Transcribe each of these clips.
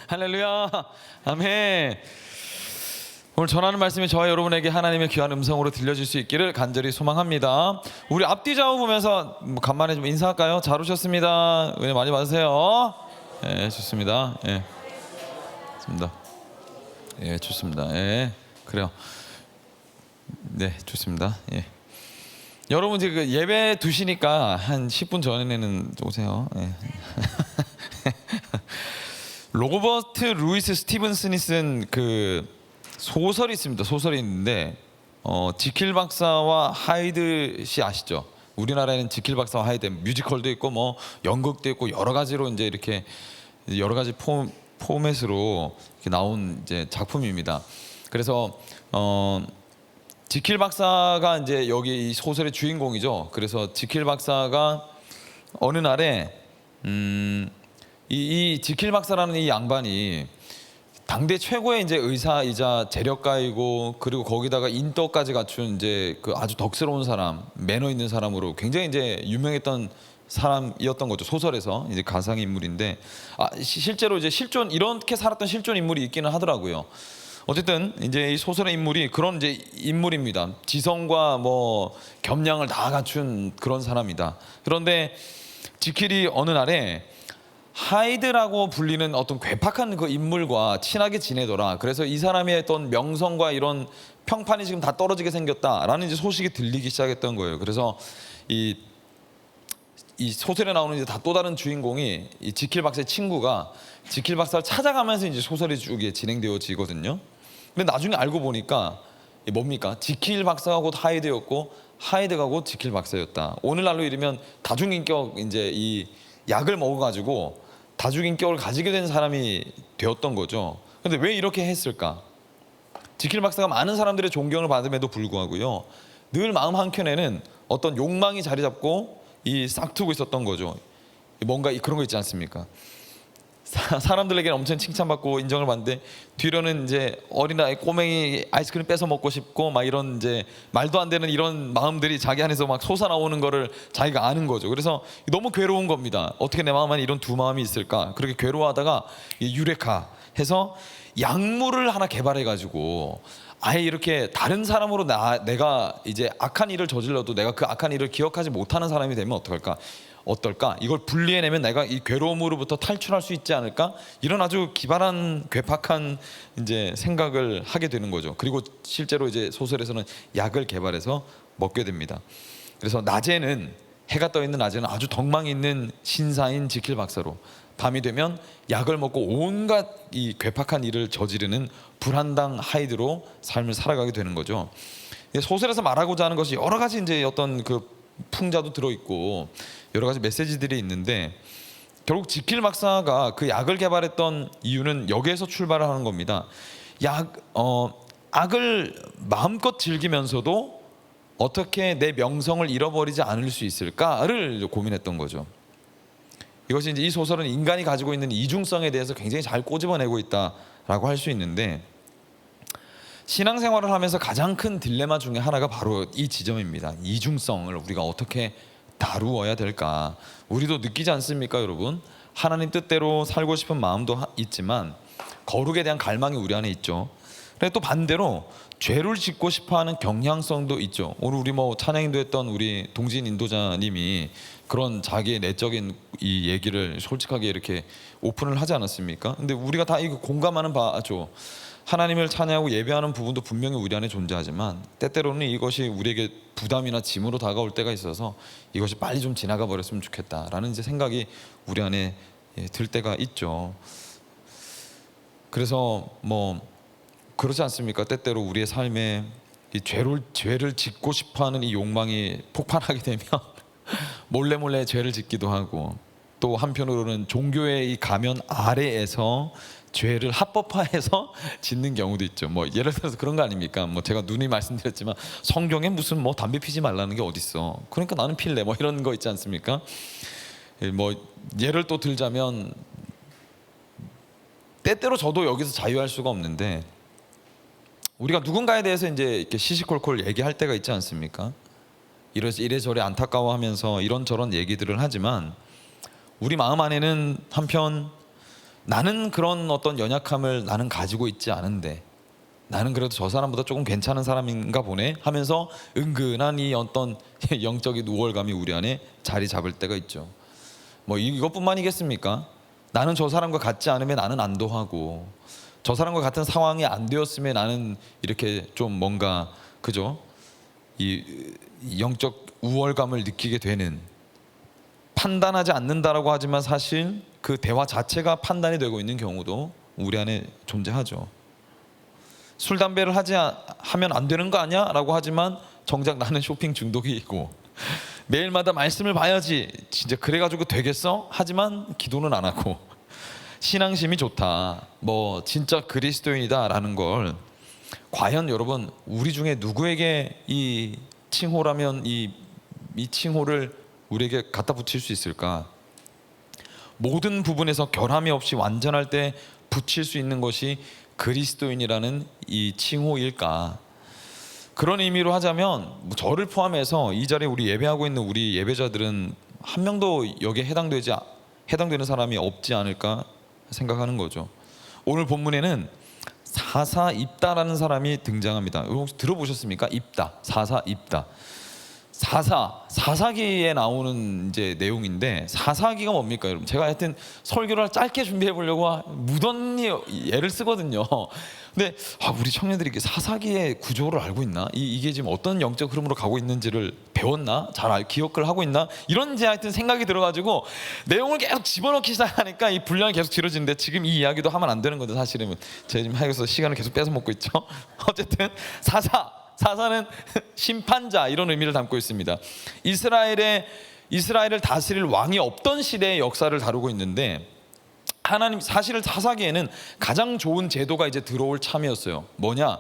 할렐루야. 아멘. 오늘 전하는 말씀이 저와 여러분에게 하나님의 귀한 음성으로 들려질 수 있기를 간절히 소망합니다. 우리 앞뒤 좌우 보면서 간만에 좀 인사할까요? 잘 오셨습니다. 은혜 많이 받으세요. 예, 좋습니다. 예, 좋습니다. 예, 좋습니다. 예, 그래요. 네, 좋습니다. 예. 여러분 지금 예배 두시니까 한 10분 전에는 오세요. 예. 로버트 루이스 스티븐슨이 쓴 그 소설이 있습니다. 소설이 있는데 지킬 박사와 하이드 씨 아시죠? 우리나라에는 지킬 박사와 하이드 뮤지컬도 있고 뭐 연극도 있고 여러 가지로 이제 이렇게 여러 가지 포맷으로 이렇게 나온 이제 작품입니다. 그래서 지킬 박사가 이제 여기 이 소설의 주인공이죠. 그래서 지킬 박사가 어느 날에 이 지킬 박사라는 이 양반이 당대 최고의 이제 의사이자 재력가이고 그리고 거기다가 인덕까지 갖춘 이제 그 아주 덕스러운 사람, 매너 있는 사람으로 굉장히 이제 유명했던 사람이었던 거죠. 소설에서 이제 가상 인물인데 실제로 이제 실존 이렇게 살았던 실존 인물이 있기는 하더라고요. 어쨌든 이제 이 소설의 인물이 그런 이제 인물입니다. 지성과 뭐 겸양을 다 갖춘 그런 사람이다. 그런데 지킬이 어느 날에 하이드라고 불리는 어떤 괴팍한 그 인물과 친하게 지내더라. 그래서 이 사람의 어떤 명성과 이런 평판이 지금 다 떨어지게 생겼다라는 이제 소식이 들리기 시작했던 거예요. 그래서 이 소설에 나오는 이제 다 또 다른 주인공이 이 지킬 박사의 친구가 지킬 박사를 찾아가면서 이제 소설이 쭉 진행되어지거든요. 근데 나중에 알고 보니까 뭡니까? 지킬 박사가 곧 하이드였고 하이드가 곧 지킬 박사였다. 오늘날로 이르면 다중인격 이제 이 약을 먹어가지고 다중인격을 가지게 된 사람이 되었던 거죠. 근데 왜 이렇게 했을까? 지킬 박사가 많은 사람들의 존경을 받음에도 불구하고요, 늘 마음 한켠에는 어떤 욕망이 자리 잡고 이 싹트고 있었던 거죠. 뭔가 그런 거 있지 않습니까? 사람들에게는 엄청 칭찬받고 인정을 받는데 뒤로는 이제 어린아이 꼬맹이 아이스크림 뺏어 먹고 싶고 막 이런 이제 말도 안 되는 이런 마음들이 자기 안에서 막 솟아나오는 거를 자기가 아는 거죠. 그래서 너무 괴로운 겁니다. 어떻게 내 마음 안에 이런 두 마음이 있을까? 그렇게 괴로워하다가 유레카 해서 약물을 하나 개발해 가지고 아예 이렇게 다른 사람으로 내가 이제 악한 일을 저질러도 내가 그 악한 일을 기억하지 못하는 사람이 되면 어떨까? 이걸 분리해내면 내가 이 괴로움으로부터 탈출할 수 있지 않을까? 이런 아주 기발한 괴팍한 이제 생각을 하게 되는 거죠. 그리고 실제로 이제 소설에서는 약을 개발해서 먹게 됩니다. 그래서 낮에는 해가 떠 있는 낮에는 아주 덕망 있는 신사인 지킬 박사로, 밤이 되면 약을 먹고 온갖 이 괴팍한 일을 저지르는 불한당 하이드로 삶을 살아가게 되는 거죠. 소설에서 말하고자 하는 것이 여러 가지 이제 어떤 그 풍자도 들어있고 여러 가지 메시지들이 있는데, 결국 지킬 박사가 그 약을 개발했던 이유는 여기에서 출발을 하는 겁니다. 악을 마음껏 즐기면서도 어떻게 내 명성을 잃어버리지 않을 수 있을까를 고민했던 거죠. 이것이 이제 이 소설은 인간이 가지고 있는 이중성에 대해서 굉장히 잘 꼬집어내고 있다라고 할 수 있는데, 신앙생활을 하면서 가장 큰 딜레마 중에 하나가 바로 이 지점입니다. 이중성을 우리가 어떻게 다루어야 될까? 우리도 느끼지 않습니까, 여러분? 하나님 뜻대로 살고 싶은 마음도 있지만 거룩에 대한 갈망이 우리 안에 있죠. 그런데 또 반대로 죄를 짓고 싶어하는 경향성도 있죠. 오늘 우리 뭐 찬양 인도했던 우리 동진 인도자님이 그런 자기의 내적인 이 얘기를 솔직하게 이렇게 오픈을 하지 않았습니까? 근데 우리가 다 이거 공감하는 바죠. 하나님을 찬양하고 예배하는 부분도 분명히 우리 안에 존재하지만 때때로는 이것이 우리에게 부담이나 짐으로 다가올 때가 있어서 이것이 빨리 좀 지나가 버렸으면 좋겠다라는 이제 생각이 우리 안에 들 때가 있죠. 그래서 뭐 그렇지 않습니까? 때때로 우리의 삶에 이 죄를 짓고 싶어하는 이 욕망이 폭발하게 되면 몰래 죄를 짓기도 하고, 또 한편으로는 종교의 이 가면 아래에서 죄를 합법화해서 짓는 경우도 있죠. 뭐 예를 들어서 그런 거 아닙니까? 뭐 제가 누누이 말씀드렸지만 성경에 무슨 뭐 담배 피지 말라는 게 어딨어? 그러니까 나는 필래. 뭐 이런 거 있지 않습니까? 뭐 예를 또 들자면 때때로 저도 여기서 자유할 수가 없는데, 우리가 누군가에 대해서 이제 이렇게 시시콜콜 얘기할 때가 있지 않습니까? 이래저래 안타까워하면서 이런저런 얘기들을 하지만 우리 마음 안에는 한편 나는 그런 어떤 연약함을 나는 가지고 있지 않은데 나는 그래도 저 사람보다 조금 괜찮은 사람인가 보네 하면서 은근한 이 어떤 영적인 우월감이 우리 안에 자리 잡을 때가 있죠. 뭐 이것뿐만이겠습니까? 나는 저 사람과 같지 않으면 나는 안도하고, 저 사람과 같은 상황이 안 되었으면 나는 이렇게 좀 뭔가 그죠? 이 영적 우월감을 느끼게 되는, 판단하지 않는다라고 하지만 사실 그 대화 자체가 판단이 되고 있는 경우도 우리 안에 존재하죠. 술 담배를 하면 안 되는 거 아니야? 라고 하지만 정작 나는 쇼핑 중독이 있고, 매일마다 말씀을 봐야지 진짜 그래가지고 되겠어? 하지만 기도는 안 하고, 신앙심이 좋다, 뭐 진짜 그리스도인이다 라는 걸 과연 여러분 우리 중에 누구에게 이 칭호라면 이 칭호를 우리에게 갖다 붙일 수 있을까? 모든 부분에서 결함이 없이 완전할 때 붙일 수 있는 것이 그리스도인이라는 이 칭호일까? 그런 의미로 하자면 저를 포함해서 이 자리에 우리 예배하고 있는 우리 예배자들은 한 명도 여기에 해당되는 사람이 없지 않을까 생각하는 거죠. 오늘 본문에는 사사 입다라는 사람이 등장합니다. 혹시 들어보셨습니까? 입다, 사사 입다. 사사기에 나오는 이제 내용인데, 사사기가 뭡니까 여러분? 제가 하여튼 설교를 짧게 준비해 보려고 무던히 애를 쓰거든요. 근데 우리 청년들이 사사기의 구조를 알고 있나? 이게 지금 어떤 영적 흐름으로 가고 있는지를 배웠나? 기억을 하고 있나? 이런 이제 하여튼 생각이 들어가지고 내용을 계속 집어넣기 시작하니까 이 분량이 계속 길어지는데, 지금 이 이야기도 하면 안 되는 건데 사실은 제가 지금 하여서 시간을 계속 뺏어 먹고 있죠. 어쨌든 사사는 심판자 이런 의미를 담고 있습니다. 이스라엘을 다스릴 왕이 없던 시대의 역사를 다루고 있는데, 하나님 사실을 사사기에는 가장 좋은 제도가 이제 들어올 참이었어요. 뭐냐?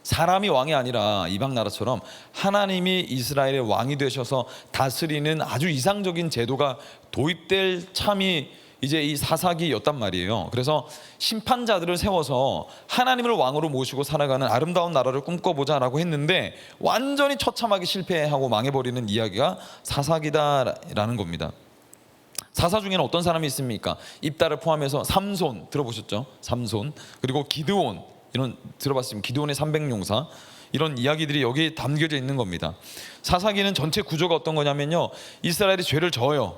사람이 왕이 아니라 이방 나라처럼 하나님이 이스라엘의 왕이 되셔서 다스리는 아주 이상적인 제도가 도입될 참이 이제 이 사사기였단 말이에요. 그래서 심판자들을 세워서 하나님을 왕으로 모시고 살아가는 아름다운 나라를 꿈꿔보자라고 했는데 완전히 처참하게 실패하고 망해버리는 이야기가 사사기다라는 겁니다. 사사 중에는 어떤 사람이 있습니까? 입다를 포함해서 삼손 들어보셨죠? 삼손, 그리고 기드온, 이런 들어봤습니다. 기드온의 300용사, 이런 이야기들이 여기에 담겨져 있는 겁니다. 사사기는 전체 구조가 어떤 거냐면요, 이스라엘이 죄를 져요.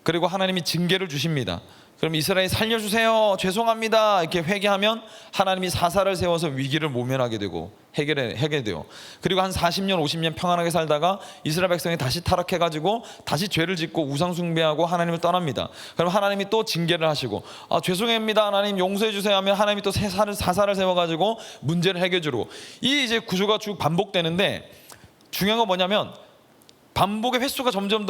그리고 하나님이 징계를 주십니다. 그럼 이스라엘 살려주세요, 죄송합니다 이렇게 회개하면 하나님이 사사를 세워서 위기를 모면하게 되고 해결하게 돼요. 그리고 한 40년 50년 평안하게 살다가 이스라엘 백성이 다시 타락해가지고 다시 죄를 짓고 우상 숭배하고 하나님을 떠납니다. 그럼 하나님이 또 징계를 하시고 죄송합니다 하나님 용서해 주세요 하면 하나님이 또 사사를 세워가지고 문제를 해결주고, 이 이제 구조가 쭉 반복되는데, 중요한 건 뭐냐면 반복의 횟수가 점점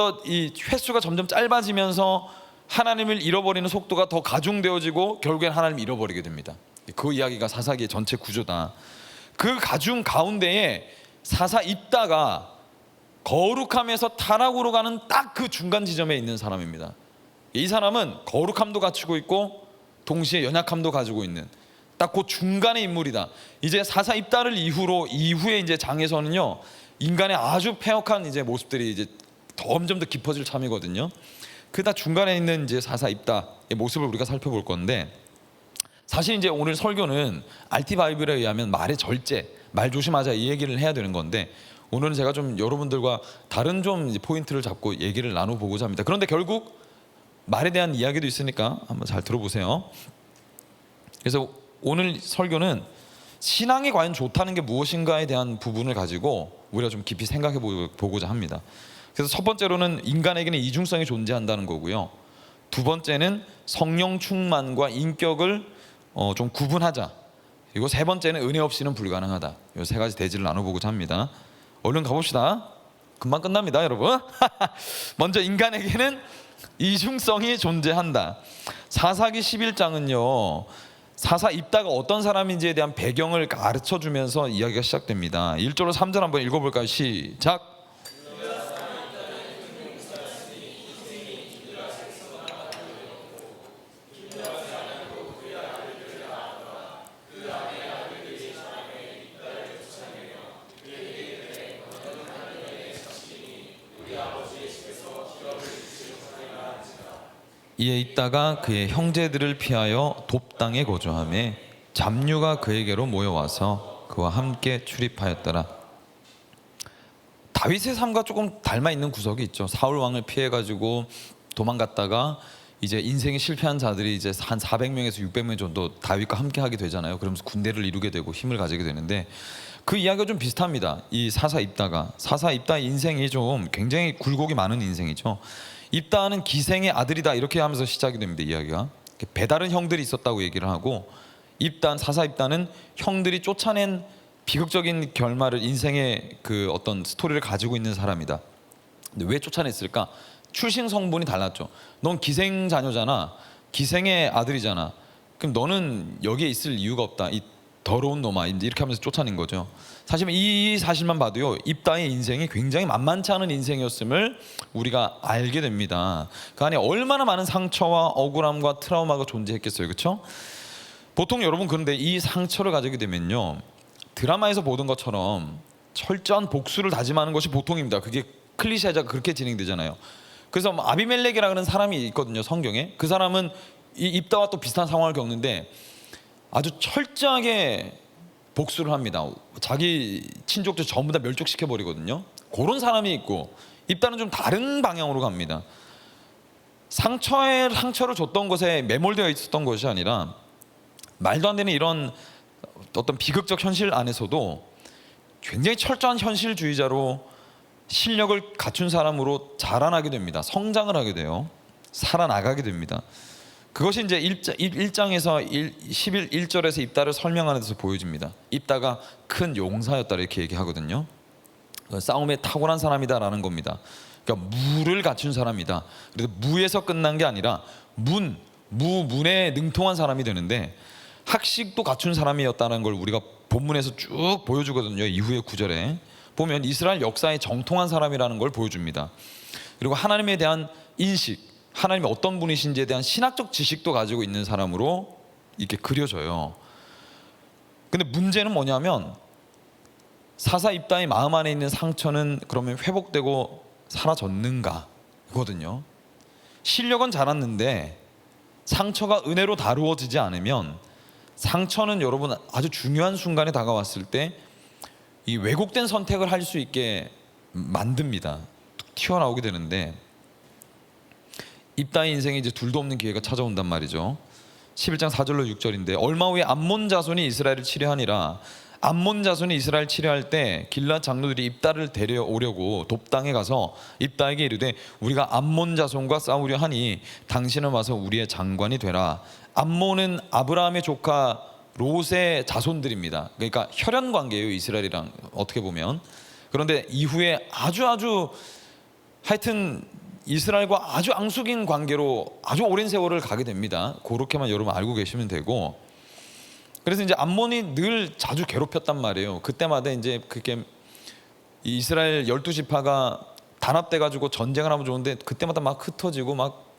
짧아지면서 하나님을 잃어버리는 속도가 더 가중되어지고 결국엔 하나님을 잃어버리게 됩니다. 그 이야기가 사사기의 전체 구조다. 그 가중 가운데에 사사 입다가 거룩함에서 타락으로 가는 딱 그 중간 지점에 있는 사람입니다. 이 사람은 거룩함도 갖추고 있고 동시에 연약함도 가지고 있는 딱 그 중간의 인물이다. 이제 사사 입다를 이후에 이제 장에서는요, 인간의 아주 패역한 이제 모습들이 이제 점점 더 깊어질 참이거든요. 그다 중간에 있는 이제 사사 입다의 모습을 우리가 살펴볼 건데, 사실 이제 오늘 설교는 RT 바이블에 의하면 말의 절제, 말 조심하자 이 얘기를 해야 되는 건데, 오늘은 제가 좀 여러분들과 다른 좀 이제 포인트를 잡고 얘기를 나눠보고자 합니다. 그런데 결국 말에 대한 이야기도 있으니까 한번 잘 들어보세요. 그래서 오늘 설교는 신앙이 과연 좋다는 게 무엇인가에 대한 부분을 가지고 우리가 좀 깊이 생각해 보고자 합니다. 그래서 첫 번째로는 인간에게는 이중성이 존재한다는 거고요. 두 번째는 성령 충만과 인격을 좀 구분하자. 그리고 세 번째는 은혜 없이는 불가능하다. 이 세 가지 대지를 나눠보고자 합니다. 얼른 가봅시다. 금방 끝납니다, 여러분. 먼저 인간에게는 이중성이 존재한다. 사사기 11장은요, 사사 입다가 어떤 사람인지에 대한 배경을 가르쳐주면서 이야기가 시작됩니다. 1절로 3절 한번 읽어볼까요? 시작. 이에 입다가 그의 형제들을 피하여 돕당에 거주하며 잡류가 그에게로 모여와서 그와 함께 출입하였더라. 다윗의 삶과 조금 닮아 있는 구석이 있죠. 사울 왕을 피해 가지고 도망갔다가 이제 인생이 실패한 자들이 이제 한 400명에서 600명 정도 다윗과 함께 하게 되잖아요. 그러면서 군대를 이루게 되고 힘을 가지게 되는데 그 이야기가 좀 비슷합니다. 이 사사 입다 인생이 좀 굉장히 굴곡이 많은 인생이죠. 입다는 기생의 아들이다 이렇게 하면서 시작이 됩니다. 이야기가 배다른 형들이 있었다고 얘기를 하고 사사 입다는 형들이 쫓아낸 비극적인 결말을 인생의 그 어떤 스토리를 가지고 있는 사람이다. 근데 왜 쫓아냈을까? 출생 성분이 달랐죠. 넌 기생 자녀잖아. 기생의 아들이잖아. 그럼 너는 여기에 있을 이유가 없다. 이 더러운 놈아. 이렇게 하면서 쫓아낸 거죠. 사실 이 사실만 봐도요. 입다의 인생이 굉장히 만만치 않은 인생이었음을 우리가 알게 됩니다. 그 안에 얼마나 많은 상처와 억울함과 트라우마가 존재했겠어요. 그렇죠? 보통 여러분 그런데 이 상처를 가지게 되면요. 드라마에서 보던 것처럼 철저한 복수를 다짐하는 것이 보통입니다. 그게 클리셰가 그렇게 진행되잖아요. 그래서 아비멜렉이라는 사람이 있거든요. 성경에. 그 사람은 이 입다와 또 비슷한 상황을 겪는데 아주 철저하게 복수를 합니다. 자기 친족들 전부 다 멸족시켜 버리거든요. 그런 사람이 있고 입다는 좀 다른 방향으로 갑니다. 상처를 줬던 것에 매몰되어 있었던 것이 아니라 말도 안 되는 이런 어떤 비극적 현실 안에서도 굉장히 철저한 현실주의자로 실력을 갖춘 사람으로 자라나게 됩니다. 성장을 하게 돼요. 살아나가게 됩니다. 그것이 이제 1장에서 1절에서 입다를 설명하는 데서 보여집니다. 입다가 큰 용사였다 이렇게 얘기하거든요. 싸움에 탁월한 사람이다라는 겁니다. 그러니까 무를 갖춘 사람이다. 그래서 무에서 끝난 게 아니라 문에 능통한 사람이 되는데 학식도 갖춘 사람이었다는 걸 우리가 본문에서 쭉 보여주거든요. 이후의 구절에 보면 이스라엘 역사에 정통한 사람이라는 걸 보여줍니다. 그리고 하나님에 대한 인식, 하나님이 어떤 분이신지에 대한 신학적 지식도 가지고 있는 사람으로 이렇게 그려져요. 근데 문제는 뭐냐면 사사 입다의 마음 안에 있는 상처는 그러면 회복되고 사라졌는가 이거든요. 실력은 잘았는데 상처가 은혜로 다루어지지 않으면 상처는 여러분 아주 중요한 순간에 다가왔을 때 이 왜곡된 선택을 할 수 있게 만듭니다. 튀어나오게 되는데 입다의 인생에 이제 둘도 없는 기회가 찾아온단 말이죠. 11장 4절로 6절인데 얼마 후에 암몬 자손이 이스라엘을 치려하니라. 암몬 자손이 이스라엘 치려할 때 길앗 장로들이 입다를 데려오려고 돕당에 가서 입다에게 이르되 우리가 암몬 자손과 싸우려 하니 당신은 와서 우리의 장관이 되라. 암몬은 아브라함의 조카 롯의 자손들입니다. 그러니까 혈연 관계예요. 이스라엘이랑 어떻게 보면. 그런데 이후에 아주 하여튼 이스라엘과 아주 앙숙인 관계로 아주 오랜 세월을 가게 됩니다. 그렇게만 여러분 알고 계시면 되고. 그래서 이제 암몬이 늘 자주 괴롭혔단 말이에요. 그때마다 이제 그게 이스라엘 12지파가 단합돼 가지고 전쟁을 하면 좋은데 그때마다 막 흩어지고 막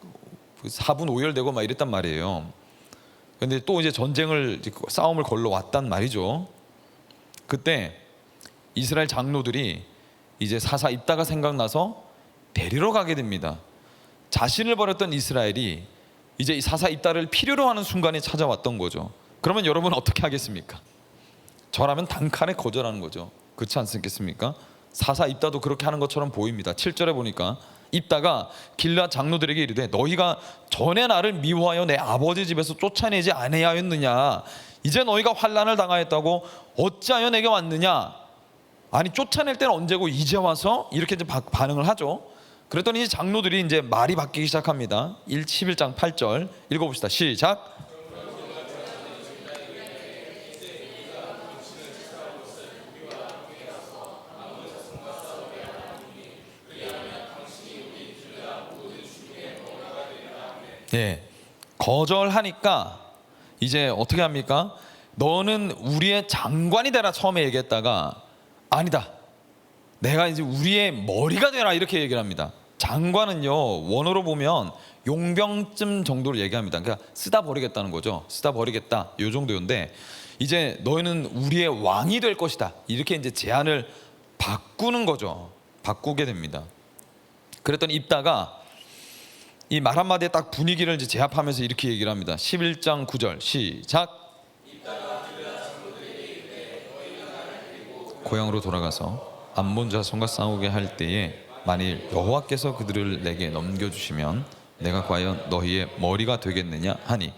4분 오열되고 막 이랬단 말이에요. 근데 또 이제 싸움을 걸러 왔단 말이죠. 그때 이스라엘 장로들이 이제 사사 입다가 생각나서 데리러 가게 됩니다. 자신을 버렸던 이스라엘이 이제 이 사사 입다를 필요로 하는 순간이 찾아왔던 거죠. 그러면 여러분 어떻게 하겠습니까? 저라면 단칼에 거절하는 거죠. 그렇지 않습니까? 사사 입다도 그렇게 하는 것처럼 보입니다. 7절에 보니까 입다가 길앗 장로들에게 이르되 너희가 전에 나를 미워하여 내 아버지 집에서 쫓아내지 아니하였느냐? 이제 너희가 환난을 당하였다고 어찌하여 내게 왔느냐? 아니 쫓아낼 때는 언제고 이제 와서? 이렇게 이제 반응을 하죠. 그랬더니 장로들이 이제 말이 바뀌기 시작합니다. 11장 8절 읽어봅시다. 시작. 예, 거절하니까 이제 어떻게 합니까? 너는 우리의 장관이 되라 처음에 얘기했다가 아니다. 내가 이제 우리의 머리가 되라 이렇게 얘기를 합니다. 장관은요 원어로 보면 용병쯤 정도로 얘기합니다. 그러니까 쓰다 버리겠다는 거죠. 쓰다 버리겠다 이 정도인데 이제 너희는 우리의 왕이 될 것이다 이렇게 이제 제안을 바꾸는 거죠. 바꾸게 됩니다. 그랬더니 입다가 이 말 한마디에 딱 분위기를 이제 제압하면서 이렇게 얘기를 합니다. 11장 9절 시작. 고향으로 돌아가서 암몬 자손과 싸우게 할 때에 만일 여호와께서 그들을 내게 넘겨주시면 내가 과연 너희의 머리가 되겠느냐 하니,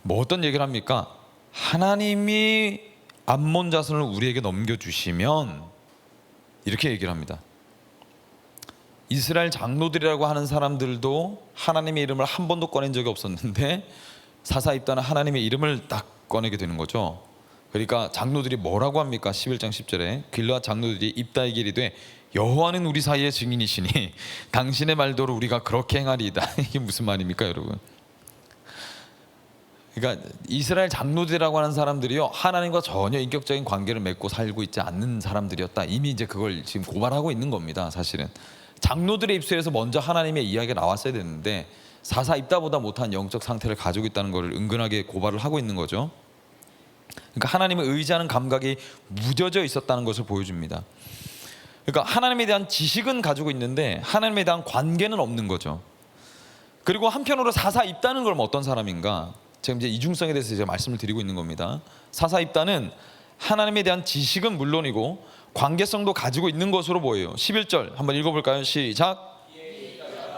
뭐 어떤 얘기를 합니까? 하나님이 암몬 자손을 우리에게 넘겨주시면, 이렇게 얘기를 합니다. 이스라엘 장로들이라고 하는 사람들도 하나님의 이름을 한 번도 꺼낸 적이 없었는데 사사 입다는 하나님의 이름을 딱 꺼내게 되는 거죠. 그러니까 장로들이 뭐라고 합니까? 11장 10절에 길르앗 장로들이 입다에게 이르되 여호와는 우리 사이의 증인이시니 당신의 말대로 우리가 그렇게 행하리이다. 이게 무슨 말입니까, 여러분? 그러니까 이스라엘 장로들이라고 하는 사람들이요, 하나님과 전혀 인격적인 관계를 맺고 살고 있지 않는 사람들이었다. 이미 이제 그걸 지금 고발하고 있는 겁니다. 사실은 장로들의 입술에서 먼저 하나님의 이야기가 나왔어야 되는데 사사 입다보다 못한 영적 상태를 가지고 있다는 것을 은근하게 고발을 하고 있는 거죠. 그러니까 하나님을 의지하는 감각이 무뎌져 있었다는 것을 보여줍니다. 그러니까 하나님에 대한 지식은 가지고 있는데 하나님에 대한 관계는 없는 거죠. 그리고 한편으로 사사 입다는 걸 어떤 사람인가? 지금 이제 이중성에 대해서 제가 말씀을 드리고 있는 겁니다. 사사 입다는 하나님에 대한 지식은 물론이고 관계성도 가지고 있는 것으로 보여요. 11절 한번 읽어볼까요? 시작.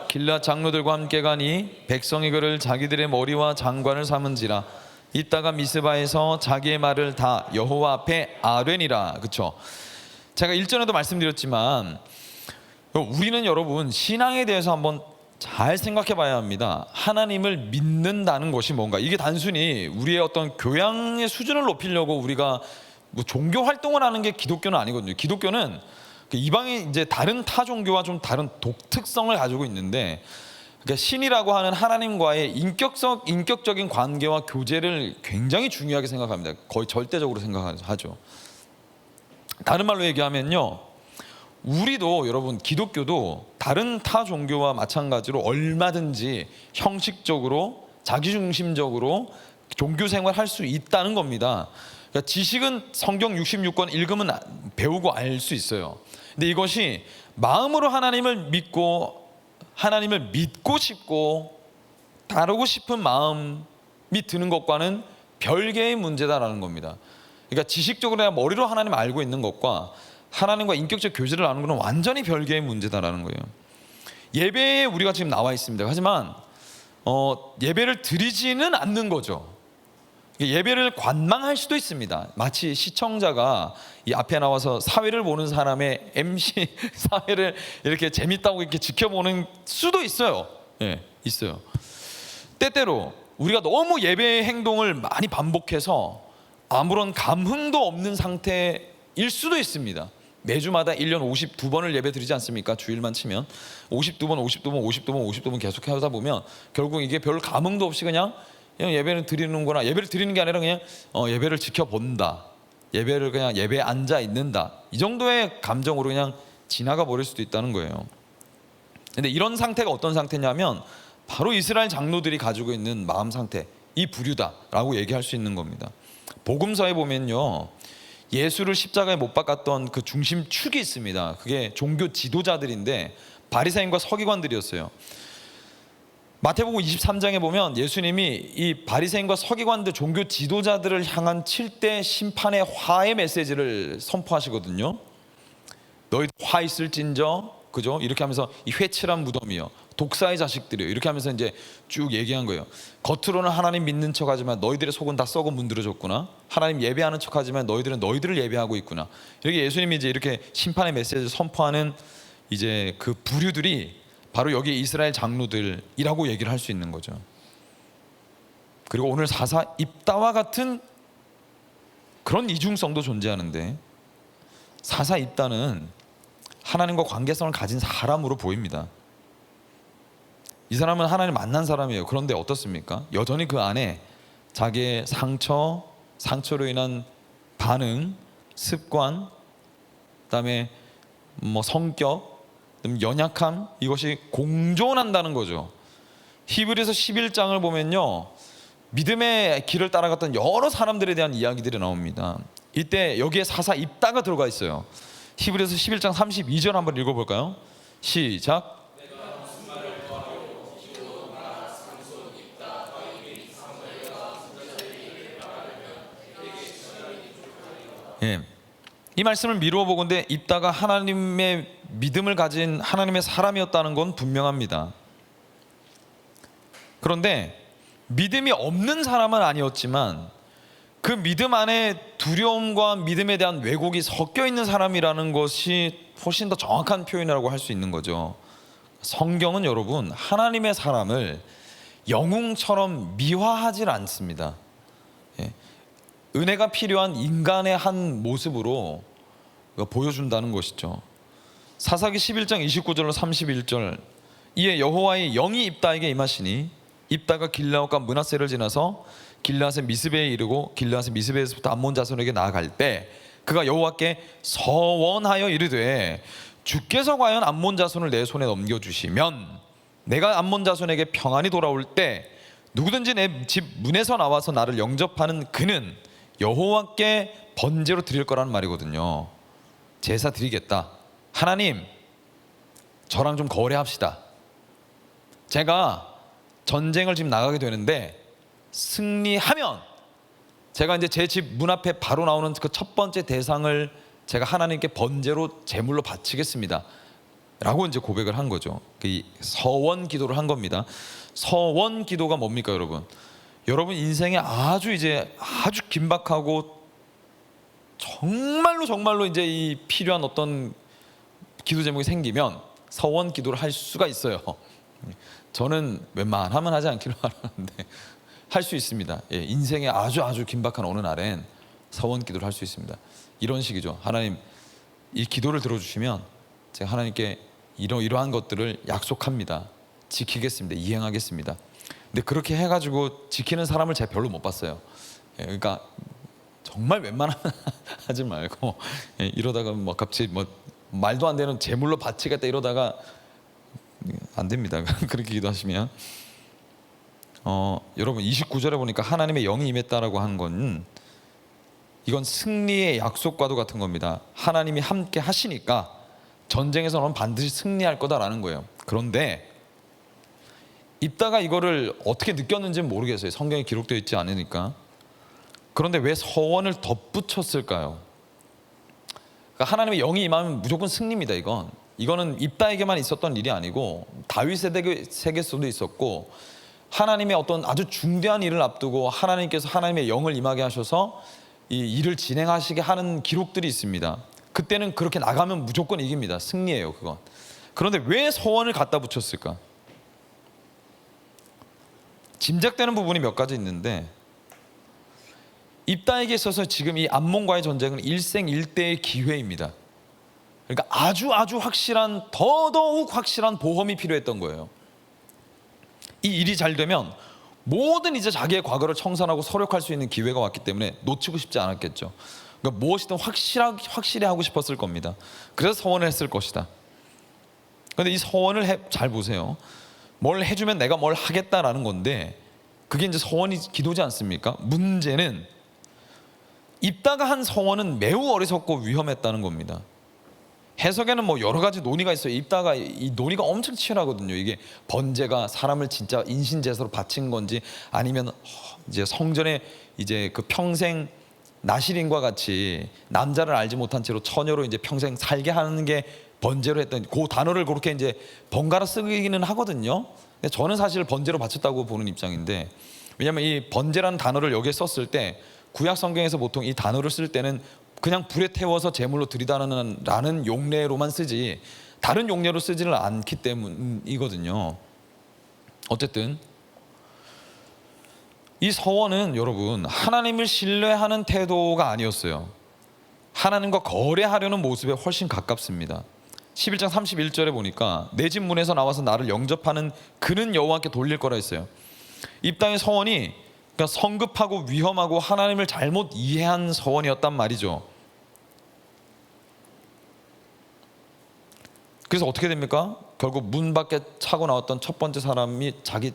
길르앗 장로들과 함께 가니 백성이 그를 자기들의 머리와 장관을 삼은지라 이따가 미스바에서 자기의 말을 다 여호와 앞에 아뢰니라. 그렇죠? 제가 일전에도 말씀드렸지만 우리는 여러분 신앙에 대해서 한번 잘 생각해 봐야 합니다. 하나님을 믿는다는 것이 뭔가, 이게 단순히 우리의 어떤 교양의 수준을 높이려고 우리가 뭐 종교 활동을 하는 게 기독교는 아니거든요. 기독교는 이방의 이제 다른 타 종교와 좀 다른 독특성을 가지고 있는데, 그러니까 신이라고 하는 하나님과의 인격적인 관계와 교제를 굉장히 중요하게 생각합니다. 거의 절대적으로 생각하죠. 다른 말로 얘기하면요, 우리도 여러분 기독교도 다른 타 종교와 마찬가지로 얼마든지 형식적으로 자기중심적으로 종교 생활할 수 있다는 겁니다. 그러니까 지식은 성경 66권 읽으면 배우고 알 수 있어요. 근데 이것이 마음으로 하나님을 믿고 싶고 다루고 싶은 마음이 드는 것과는 별개의 문제다라는 겁니다. 그러니까 지식적으로 내가 머리로 하나님 알고 있는 것과 하나님과 인격적 교제를 나누는 것은 완전히 별개의 문제다라는 거예요. 예배에 우리가 지금 나와 있습니다. 하지만 예배를 드리지는 않는 거죠. 예배를 관망할 수도 있습니다. 마치 시청자가 이 앞에 나와서 사회를 보는 사람의 MC 사회를 이렇게 재밌다고 이렇게 지켜보는 수도 있어요. 예, 있어요. 때때로 우리가 너무 예배의 행동을 많이 반복해서 아무런 감흥도 없는 상태일 수도 있습니다. 매주마다 1년 52번을 예배 드리지 않습니까? 주일만 치면 52번 계속 하다 보면 결국 이게 별 감흥도 없이 그냥 예배를 드리는구나, 예배를 드리는 게 아니라 그냥 예배를 지켜본다, 예배를 그냥 예배에 앉아 있는다, 이 정도의 감정으로 그냥 지나가 버릴 수도 있다는 거예요. 근데 이런 상태가 어떤 상태냐면 바로 이스라엘 장로들이 가지고 있는 마음 상태, 이 부류다라고 얘기할 수 있는 겁니다. 복음서에 보면요, 예수를 십자가에 못 박았던 그 중심축이 있습니다. 그게 종교 지도자들인데 바리새인과 서기관들이었어요. 마태복음 23장에 보면 예수님이 이 바리새인과 서기관들, 종교 지도자들을 향한 7대 심판의 화의 메시지를 선포하시거든요. 너희 화 있을진저, 그죠? 이렇게 하면서 이 회칠한 무덤이요, 독사의 자식들이요, 이렇게 하면서 이제 쭉 얘기한 거예요. 겉으로는 하나님 믿는 척하지만 너희들의 속은 다 썩어 문드러졌구나. 하나님 예배하는 척하지만 너희들은 너희들을 예배하고 있구나. 이렇게 예수님이 이제 이렇게 심판의 메시지를 선포하는 이제 그 부류들이 바로 여기 이스라엘 장로들이라고 얘기를 할 수 있는 거죠. 그리고 오늘 사사 입다와 같은 그런 이중성도 존재하는데, 사사 입다는 하나님과 관계성을 가진 사람으로 보입니다. 이 사람은 하나님 만난 사람이에요. 그런데 어떻습니까? 여전히 그 안에 자기의 상처로 인한 반응, 습관, 그다음에 성격, 연약함, 이것이 공존한다는 거죠. 히브리서 11장을 보면요, 믿음의 길을 따라갔던 여러 사람들에 대한 이야기들이 나옵니다. 이때 여기에 사사 입다가 들어가 있어요. 히브리서 11장 32절 한번 읽어볼까요? 시작. 예. 이 말씀을 미루어 보건대 입다가 하나님의 믿음을 가진 하나님의 사람이었다는 건 분명합니다. 그런데 믿음이 없는 사람은 아니었지만 그 믿음 안에 두려움과 믿음에 대한 왜곡이 섞여 있는 사람이라는 것이 훨씬 더 정확한 표현이라고 할 수 있는 거죠. 성경은 여러분 하나님의 사람을 영웅처럼 미화하지 않습니다. 예. 은혜가 필요한 인간의 한 모습으로 보여준다는 것이죠. 사사기 11장 29절로 31절 이에 여호와의 영이 입다에게 임하시니 입다가 길르앗과 므낫세를 지나서 길르앗의 미스베에 이르고 길르앗의 미스베에서부터 암몬 자손에게 나아갈 때 그가 여호와께 서원하여 이르되 주께서 과연 암몬 자손을 내 손에 넘겨주시면 내가 암몬 자손에게 평안히 돌아올 때 누구든지 내 집 문에서 나와서 나를 영접하는 그는 여호와께 번제로 드릴 거라는 말이거든요. 제사 드리겠다. 하나님 저랑 좀 거래합시다. 제가 전쟁을 지금 나가게 되는데 승리하면 제가 이제 제 집 문 앞에 바로 나오는 그 첫 번째 대상을 제가 하나님께 번제로 제물로 바치겠습니다 라고 이제 고백을 한 거죠. 그 서원 기도를 한 겁니다. 서원 기도가 뭡니까 여러분? 여러분 인생에 아주 긴박하고 정말로 이제 이 필요한 어떤 기도 제목이 생기면 서원 기도를 할 수가 있어요. 저는 웬만하면 하지 않기로 하는데 할 수 있습니다. 예, 인생에 아주 긴박한 어느 날엔 서원 기도를 할 수 있습니다. 이런 식이죠. 하나님 이 기도를 들어주시면 제가 하나님께 이러한 것들을 약속합니다. 지키겠습니다. 이행하겠습니다. 근데 그렇게 해가지고 지키는 사람을 제가 별로 못 봤어요. 예, 그러니까 정말 웬만하면 하지 말고 예, 이러다가 뭐 갑자기 뭐 말도 안 되는 제물로 바치겠다 이러다가 안 됩니다. 그렇게 기도하시면 여러분 29절에 보니까 하나님의 영이 임했다라고 한 건 이건 승리의 약속과도 같은 겁니다. 하나님이 함께 하시니까 전쟁에서는 반드시 승리할 거다라는 거예요. 그런데 입다가 이거를 어떻게 느꼈는지는 모르겠어요. 성경에 기록되어 있지 않으니까. 그런데 왜 서원을 덧붙였을까요? 그러니까 하나님의 영이 임하면 무조건 승리입니다. 이거는 입다에게만 있었던 일이 아니고 다윗세대에게도 있었고 하나님의 어떤 아주 중대한 일을 앞두고 하나님께서 하나님의 영을 임하게 하셔서 이 일을 진행하시게 하는 기록들이 있습니다. 그때는 그렇게 나가면 무조건 이깁니다. 승리예요 그건. 그런데 왜 서원을 갖다 붙였을까? 짐작되는 부분이 몇 가지 있는데 입다에게 있어서 지금 이 암몬과의 전쟁은 일생일대의 기회입니다. 그러니까 아주 확실한 더더욱 확실한 보험이 필요했던 거예요. 이 일이 잘 되면 모든 이제 자기의 과거를 청산하고 서력할 수 있는 기회가 왔기 때문에 놓치고 싶지 않았겠죠. 그러니까 무엇이든 확실히 하고 싶었을 겁니다. 그래서 서원을 했을 것이다. 그런데 이 서원을 잘 보세요. 뭘 해주면 내가 뭘 하겠다라는 건데 그게 이제 서원이 기도지 않습니까? 문제는 입다가 한 서원은 매우 어리석고 위험했다는 겁니다. 해석에는 뭐 여러 가지 논의가 있어요. 입다가 이 논의가 엄청 치열하거든요. 이게 번제가 사람을 진짜 인신제사로 바친 건지 아니면 이제 성전에 이제 그 평생 나시린과 같이 남자를 알지 못한 채로 처녀로 이제 평생 살게 하는 게 번제로 했던 그 단어를 그렇게 이제 번갈아 쓰기는 하거든요. 근데 저는 사실 번제로 바쳤다고 보는 입장인데 왜냐하면 이 번제라는 단어를 여기에 썼을 때 구약 성경에서 보통 이 단어를 쓸 때는 그냥 불에 태워서 제물로 드리다라는 용례로만 쓰지 다른 용례로 쓰지를 않기 때문이거든요. 어쨌든 이 서원은 여러분 하나님을 신뢰하는 태도가 아니었어요. 하나님과 거래하려는 모습에 훨씬 가깝습니다. 11장 31절에 보니까 내 집 문에서 나와서 나를 영접하는 그는 여호와께 돌릴 거라 했어요. 입다의 서원이 그러니까 성급하고 위험하고 하나님을 잘못 이해한 서원이었단 말이죠. 그래서 어떻게 됩니까? 결국 문 밖에 차고 나왔던 첫 번째 사람이 자기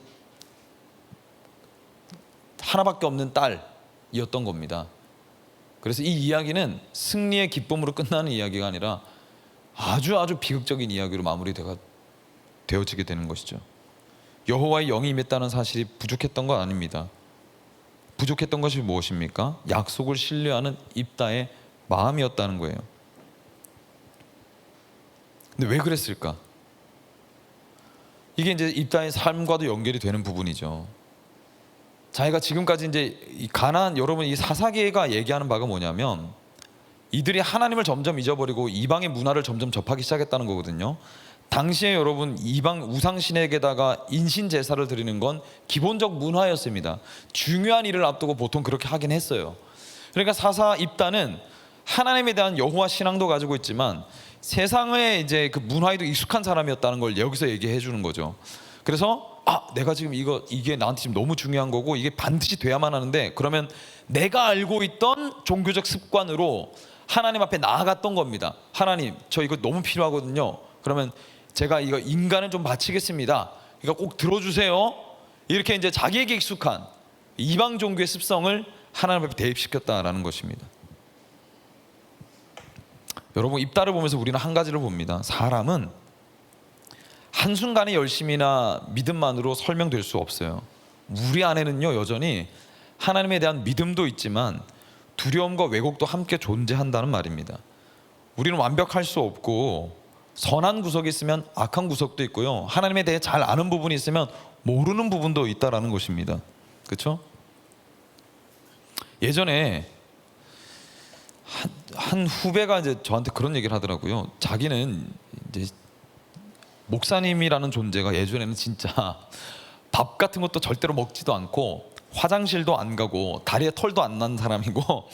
하나밖에 없는 딸이었던 겁니다. 그래서 이 이야기는 승리의 기쁨으로 끝나는 이야기가 아니라 아주 비극적인 이야기로 되어지게 되는 것이죠. 여호와의 영이 임했다는 사실이 부족했던 건 아닙니다. 부족했던 것이 무엇입니까? 약속을 신뢰하는 입다의 마음이었다는 거예요. 근데 왜 그랬을까? 이게 이제 입다의 삶과도 연결이 되는 부분이죠. 자기가 지금까지 이제 이 가나안, 여러분 이 사사기가 얘기하는 바가 뭐냐면 이들이 하나님을 점점 잊어버리고 이방의 문화를 점점 접하기 시작했다는 거거든요. 당시에 여러분 이방 우상신에게다가 인신 제사를 드리는 건 기본적 문화였습니다. 중요한 일을 앞두고 보통 그렇게 하긴 했어요. 그러니까 사사 입다는 하나님에 대한 여호와 신앙도 가지고 있지만 세상의 이제 그 문화에도 익숙한 사람이었다는 걸 여기서 얘기해 주는 거죠. 그래서 내가 지금 이게 나한테 지금 너무 중요한 거고 이게 반드시 돼야만 하는데, 그러면 내가 알고 있던 종교적 습관으로 하나님 앞에 나아갔던 겁니다. 하나님, 저 이거 너무 필요하거든요. 그러면 제가 이거 인간을 좀 바치겠습니다. 그러니까 꼭 들어주세요. 이렇게 이제 자기에게 익숙한 이방 종교의 습성을 하나님 앞에 대입시켰다라는 것입니다. 여러분 입다를 보면서 우리는 한 가지를 봅니다. 사람은 한순간의 열심이나 믿음만으로 설명될 수 없어요. 우리 안에는요 여전히 하나님에 대한 믿음도 있지만 두려움과 왜곡도 함께 존재한다는 말입니다. 우리는 완벽할 수 없고 선한 구석이 있으면 악한 구석도 있고요, 하나님에 대해 잘 아는 부분이 있으면 모르는 부분도 있다라는 것입니다. 그렇죠? 예전에 한 후배가 이제 저한테 그런 얘기를 하더라고요. 자기는 이제 목사님이라는 존재가 예전에는 진짜 밥 같은 것도 절대로 먹지도 않고 화장실도 안 가고 다리에 털도 안 난 사람이고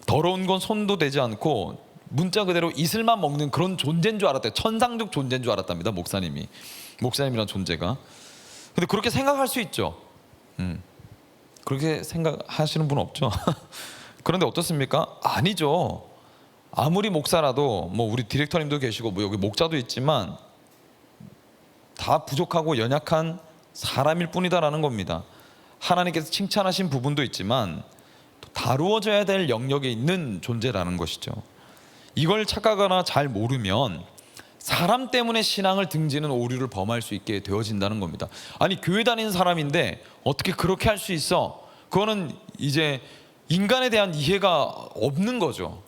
더러운 건 손도 대지 않고 문자 그대로 이슬만 먹는 그런 존재인 줄 알았대요. 천상적 존재인 줄 알았답니다. 목사님이라는 존재가. 근데 그렇게 생각할 수 있죠. 그렇게 생각하시는 분 없죠? 그런데 어떻습니까? 아니죠. 아무리 목사라도 뭐 우리 디렉터님도 계시고 뭐 여기 목자도 있지만 다 부족하고 연약한 사람일 뿐이다라는 겁니다. 하나님께서 칭찬하신 부분도 있지만 또 다루어져야 될 영역에 있는 존재라는 것이죠. 이걸 착각하거나 잘 모르면 사람 때문에 신앙을 등지는 오류를 범할 수 있게 되어진다는 겁니다. 아니 교회 다니는 사람인데 어떻게 그렇게 할 수 있어? 그거는 이제 인간에 대한 이해가 없는 거죠.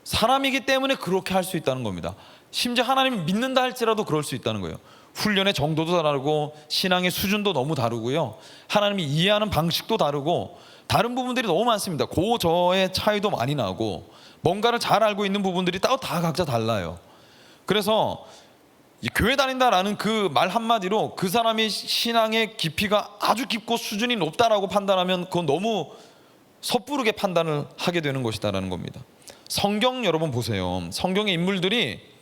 사람이기 때문에 그렇게 할 수 있다는 겁니다. 심지어 하나님 믿는다 할지라도 그럴 수 있다는 거예요. 훈련의 정도도 다르고 신앙의 수준도 너무 다르고요, 하나님이 이해하는 방식도 다르고 다른 부분들이 너무 많습니다. 저의 차이도 많이 나고 뭔가를 잘 알고 있는 부분들이 다 각자 달라요. 그래서 교회 다닌다라는 그 말 한마디로 그 사람이 신앙의 깊이가 아주 깊고 수준이 높다라고 판단하면 그건 너무 섣부르게 판단을 하게 되는 것이다라는 겁니다. 성경 여러분 보세요. 성경의 인물들이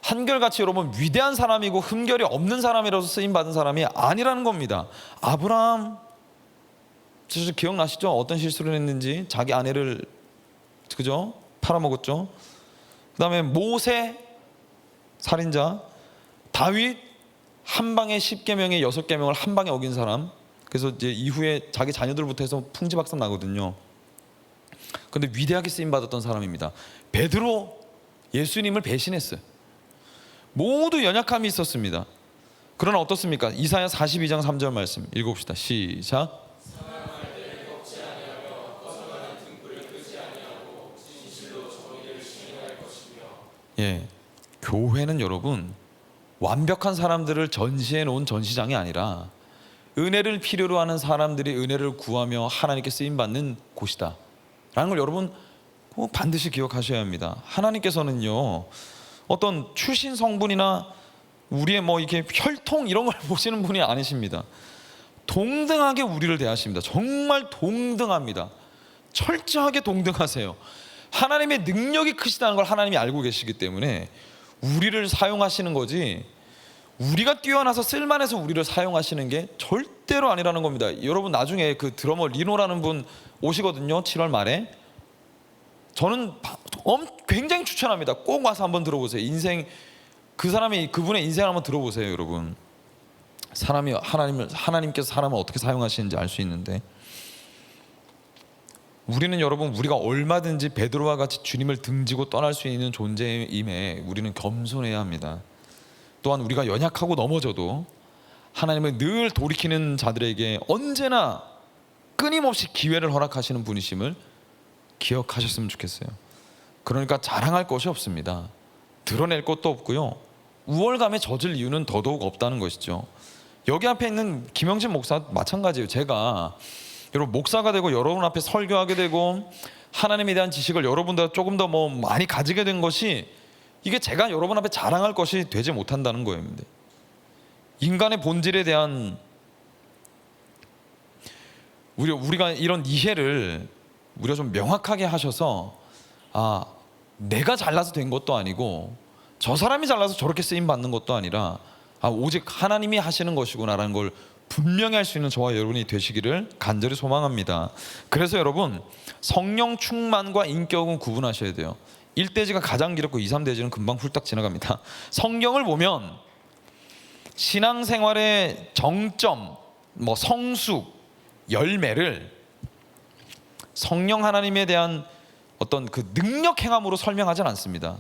한결같이 여러분 위대한 사람이고 흠결이 없는 사람이라서 쓰임받은 사람이 아니라는 겁니다. 아브라함, 진짜 기억나시죠? 어떤 실수를 했는지. 자기 아내를 그죠? 팔아먹었죠. 그 다음에 모세 살인자, 다윗 한 방에 10계명의 6계명을 한 방에 어긴 사람. 그래서 이제 이후에 자기 자녀들부터 해서 풍지박산 나거든요. 근데 위대하게 쓰임받았던 사람입니다. 베드로 예수님을 배신했어요. 모두 연약함이 있었습니다. 그러나 어떻습니까? 이사야 42장 3절 말씀 읽어봅시다. 시작. 예, 교회는 여러분 완벽한 사람들을 전시해 놓은 전시장이 아니라 은혜를 필요로 하는 사람들이 은혜를 구하며 하나님께 쓰임받는 곳이다 라는 걸 여러분 반드시 기억하셔야 합니다. 하나님께서는요 어떤 출신 성분이나 우리의 뭐 이렇게 혈통 이런 걸 보시는 분이 아니십니다. 동등하게 우리를 대하십니다. 정말 동등합니다. 철저하게 동등하세요. 하나님의 능력이 크시다는 걸 하나님이 알고 계시기 때문에 우리를 사용하시는 거지, 우리가 뛰어나서 쓸만해서 우리를 사용하시는 게 절대로 아니라는 겁니다. 여러분 나중에 그 드러머 리노라는 분 오시거든요. 7월 말에. 저는 굉장히 추천합니다. 꼭 와서 한번 들어보세요. 그분의 인생을 한번 들어보세요. 여러분, 하나님께서 사람을 어떻게 사용하시는지 알 수 있는데, 우리는 여러분 우리가 얼마든지 베드로와 같이 주님을 등지고 떠날 수 있는 존재임에 우리는 겸손해야 합니다. 또한 우리가 연약하고 넘어져도 하나님은 늘 돌이키는 자들에게 언제나 끊임없이 기회를 허락하시는 분이심을 기억하셨으면 좋겠어요. 그러니까 자랑할 것이 없습니다. 드러낼 것도 없고요. 우월감에 젖을 이유는 더더욱 없다는 것이죠. 여기 앞에 있는 김영진 목사 마찬가지예요. 제가 여러분 목사가 되고 여러분 앞에 설교하게 되고 하나님에 대한 지식을 여러분보다 조금 더 많이 가지게 된 것이 이게 제가 여러분 앞에 자랑할 것이 되지 못한다는 거예요. 인간의 본질에 대한 우리가 이런 이해를 우리가 좀 명확하게 하셔서 내가 잘나서 된 것도 아니고 저 사람이 잘나서 저렇게 쓰임 받는 것도 아니라 오직 하나님이 하시는 것이구나라는 걸 분명히 할 수 있는 저와 여러분이 되시기를 간절히 소망합니다. 그래서 여러분 성령 충만과 인격은 구분하셔야 돼요. 1대지가 가장 길었고 2, 3대지는 금방 훌딱 지나갑니다. 성경을 보면 신앙생활의 정점, 성숙, 열매를 성령 하나님에 대한 어떤 그 능력 행함으로 설명하진 않습니다.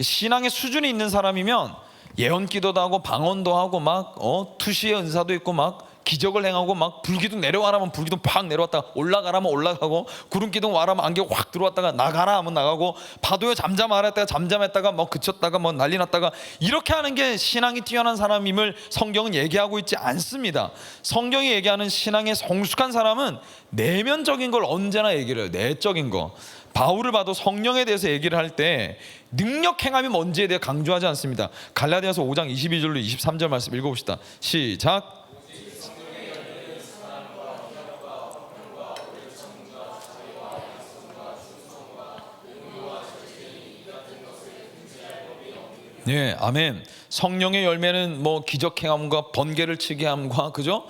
신앙의 수준이 있는 사람이면 예언기도도 하고 방언도 하고 투시의 은사도 있고 기적을 행하고 불기둥 내려와라면 불기둥 팍 내려왔다가 올라가라면 올라가고 구름기둥 와라면 안개 확 들어왔다가 나가라 하면 나가고 파도에 잠잠하라 했다가 잠잠했다가 그쳤다가 난리 났다가 이렇게 하는 게 신앙이 뛰어난 사람임을 성경은 얘기하고 있지 않습니다. 성경이 얘기하는 신앙의 성숙한 사람은 내면적인 걸 언제나 얘기를 해요. 내적인 거. 바울을 봐도 성령에 대해서 얘기를 할 때 능력 행함이 뭔지에 대해 강조하지 않습니다. 갈라디아서 5장 22절로 23절 말씀 읽어봅시다. 시작. 네, 아멘. 성령의 열매는 기적 행함과 번개를 치게 함과 그죠?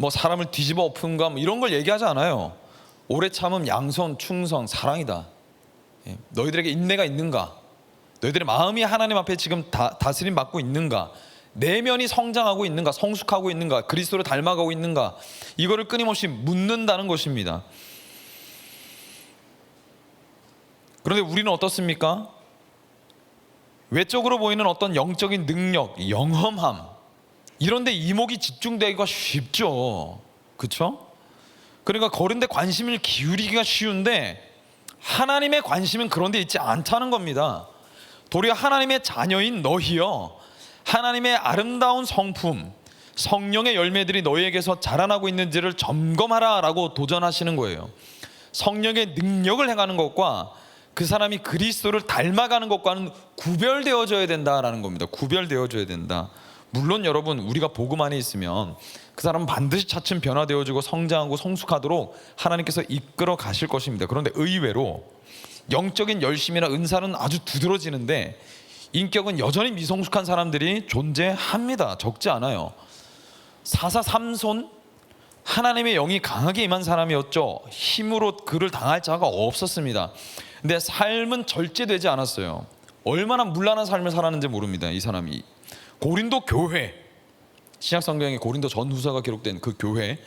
사람을 뒤집어 엎음과 이런 걸 얘기하지 않아요. 오래 참음, 양선, 충성, 사랑이다. 너희들에게 인내가 있는가? 너희들의 마음이 하나님 앞에 지금 다스림 받고 있는가? 내면이 성장하고 있는가? 성숙하고 있는가? 그리스도를 닮아가고 있는가? 이거를 끊임없이 묻는다는 것입니다. 그런데 우리는 어떻습니까? 외적으로 보이는 어떤 영적인 능력, 영험함 이런 데 이목이 집중되기가 쉽죠. 그렇죠? 그러니까 그런 데 관심을 기울이기가 쉬운데 하나님의 관심은 그런 데 있지 않다는 겁니다. 도리어 하나님의 자녀인 너희여 하나님의 아름다운 성품 성령의 열매들이 너희에게서 자라나고 있는지를 점검하라 라고 도전하시는 거예요. 성령의 능력을 행하는 것과 그 사람이 그리스도를 닮아가는 것과는 구별되어져야 된다라는 겁니다. 구별되어져야 된다. 물론 여러분 우리가 복음 안에 있으면 그 사람은 반드시 차츰 변화되어지고 성장하고 성숙하도록 하나님께서 이끌어 가실 것입니다. 그런데 의외로 영적인 열심이나 은사는 아주 두드러지는데 인격은 여전히 미성숙한 사람들이 존재합니다. 적지 않아요. 사사 삼손 하나님의 영이 강하게 임한 사람이었죠. 힘으로 그를 당할 자가 없었습니다. 근데 삶은 절제되지 않았어요. 얼마나 문란한 삶을 살았는지 모릅니다. 이 사람이 고린도 교회 신약 성경에 고린도 전후서가 기록된 그 교회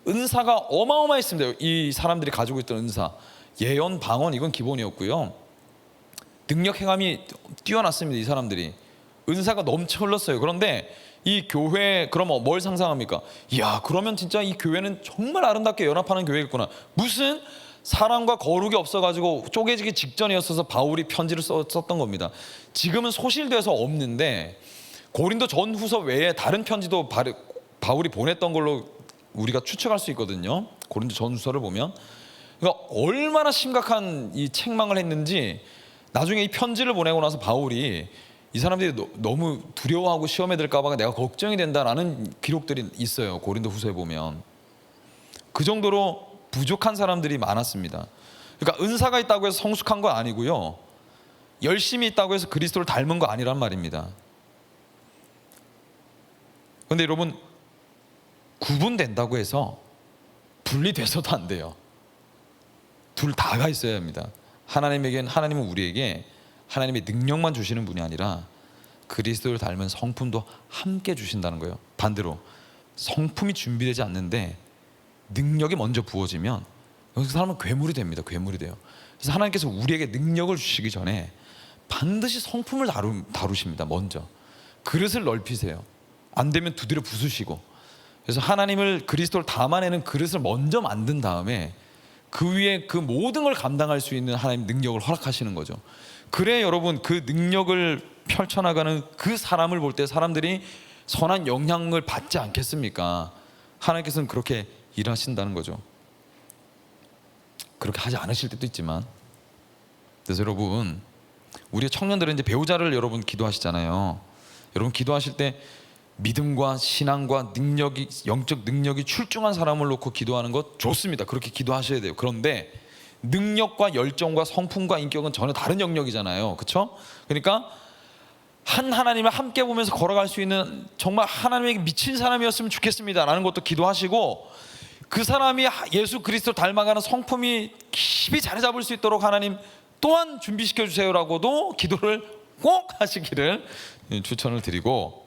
은사가 어마어마했습니다. 이 사람들이 가지고 있던 은사 예언, 방언 이건 기본이었고요. 능력 행함이 뛰어났습니다. 이 사람들이 은사가 넘쳐 흘렀어요. 그런데 이 교회 그러면 뭘 상상합니까? 이야 그러면 진짜 이 교회는 정말 아름답게 연합하는 교회겠구나. 무슨 사랑과 거룩이 없어가지고 쪼개지기 직전이었어서 바울이 편지를 썼던 겁니다. 지금은 소실돼서 없는데 고린도 전후서 외에 다른 편지도 바울이 보냈던 걸로 우리가 추측할 수 있거든요. 고린도 전후서를 보면 그러니까 얼마나 심각한 이 책망을 했는지 나중에 이 편지를 보내고 나서 바울이 이 사람들이 너무 두려워하고 시험에 들까 봐 내가 걱정이 된다라는 기록들이 있어요. 고린도 후서에 보면 그 정도로 부족한 사람들이 많았습니다. 그러니까 은사가 있다고 해서 성숙한 거 아니고요. 열심히 있다고 해서 그리스도를 닮은 거 아니란 말입니다. 그런데 여러분 구분된다고 해서 분리돼서도 안 돼요. 둘 다가 있어야 합니다. 하나님은 우리에게 하나님의 능력만 주시는 분이 아니라 그리스도를 닮은 성품도 함께 주신다는 거예요. 반대로 성품이 준비되지 않는데 능력이 먼저 부어지면 그 사람은 괴물이 됩니다. 괴물이 돼요. 그래서 하나님께서 우리에게 능력을 주시기 전에 반드시 성품을 다루십니다. 먼저 그릇을 넓히세요. 안 되면 두드려 부수시고 그래서 하나님을 그리스도를 담아내는 그릇을 먼저 만든 다음에 그 위에 그 모든 걸 감당할 수 있는 하나님 능력을 허락하시는 거죠. 그래 여러분, 그 능력을 펼쳐나가는 그 사람을 볼 때 사람들이 선한 영향을 받지 않겠습니까? 하나님께서는 그렇게 일하신다는 거죠. 그렇게 하지 않으실 때도 있지만. 그래서 여러분, 우리 청년들은 이제 배우자를 여러분 기도하시잖아요. 여러분 기도하실 때 믿음과 신앙과 능력이, 영적 능력이 출중한 사람을 놓고 기도하는 것 좋습니다. 그렇게 기도하셔야 돼요. 그런데 능력과 열정과 성품과 인격은 전혀 다른 영역이잖아요. 그렇죠? 그러니까 한 하나님을 함께 보면서 걸어갈 수 있는 정말 하나님에게 미친 사람이었으면 좋겠습니다 라는 것도 기도하시고, 그 사람이 예수 그리스도 닮아가는 성품이 깊이 자리 잡을 수 있도록 하나님 또한 준비시켜 주세요라고도 기도를 꼭 하시기를 추천을 드리고,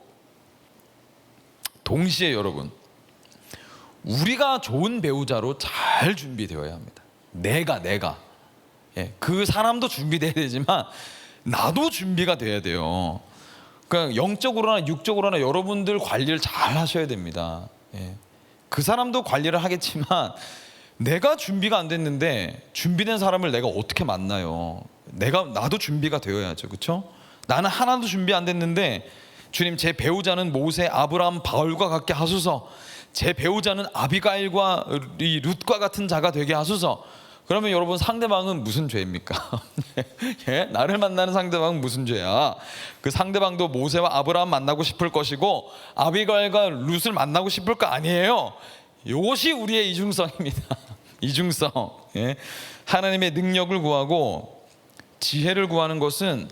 동시에 여러분, 우리가 좋은 배우자로 잘 준비되어야 합니다. 내가 그 사람도 준비돼야 되지만 나도 준비가 돼야 돼요. 그러니까 영적으로나 육적으로나 여러분들 관리를 잘 하셔야 됩니다. 그 사람도 관리를 하겠지만 내가 준비가 안 됐는데 준비된 사람을 내가 어떻게 만나요? 나도 준비가 되어야죠. 그렇죠? 나는 하나도 준비 안 됐는데 주님, 제 배우자는 모세, 아브라함, 바울과 같게 하소서. 제 배우자는 아비가일과 이 룻과 같은 자가 되게 하소서. 그러면 여러분, 상대방은 무슨 죄입니까? 예? 나를 만나는 상대방은 무슨 죄야? 그 상대방도 모세와 아브라함 만나고 싶을 것이고 아비가일과 룻을 만나고 싶을 거 아니에요. 이것이 우리의 이중성입니다. 이중성. 예? 하나님의 능력을 구하고 지혜를 구하는 것은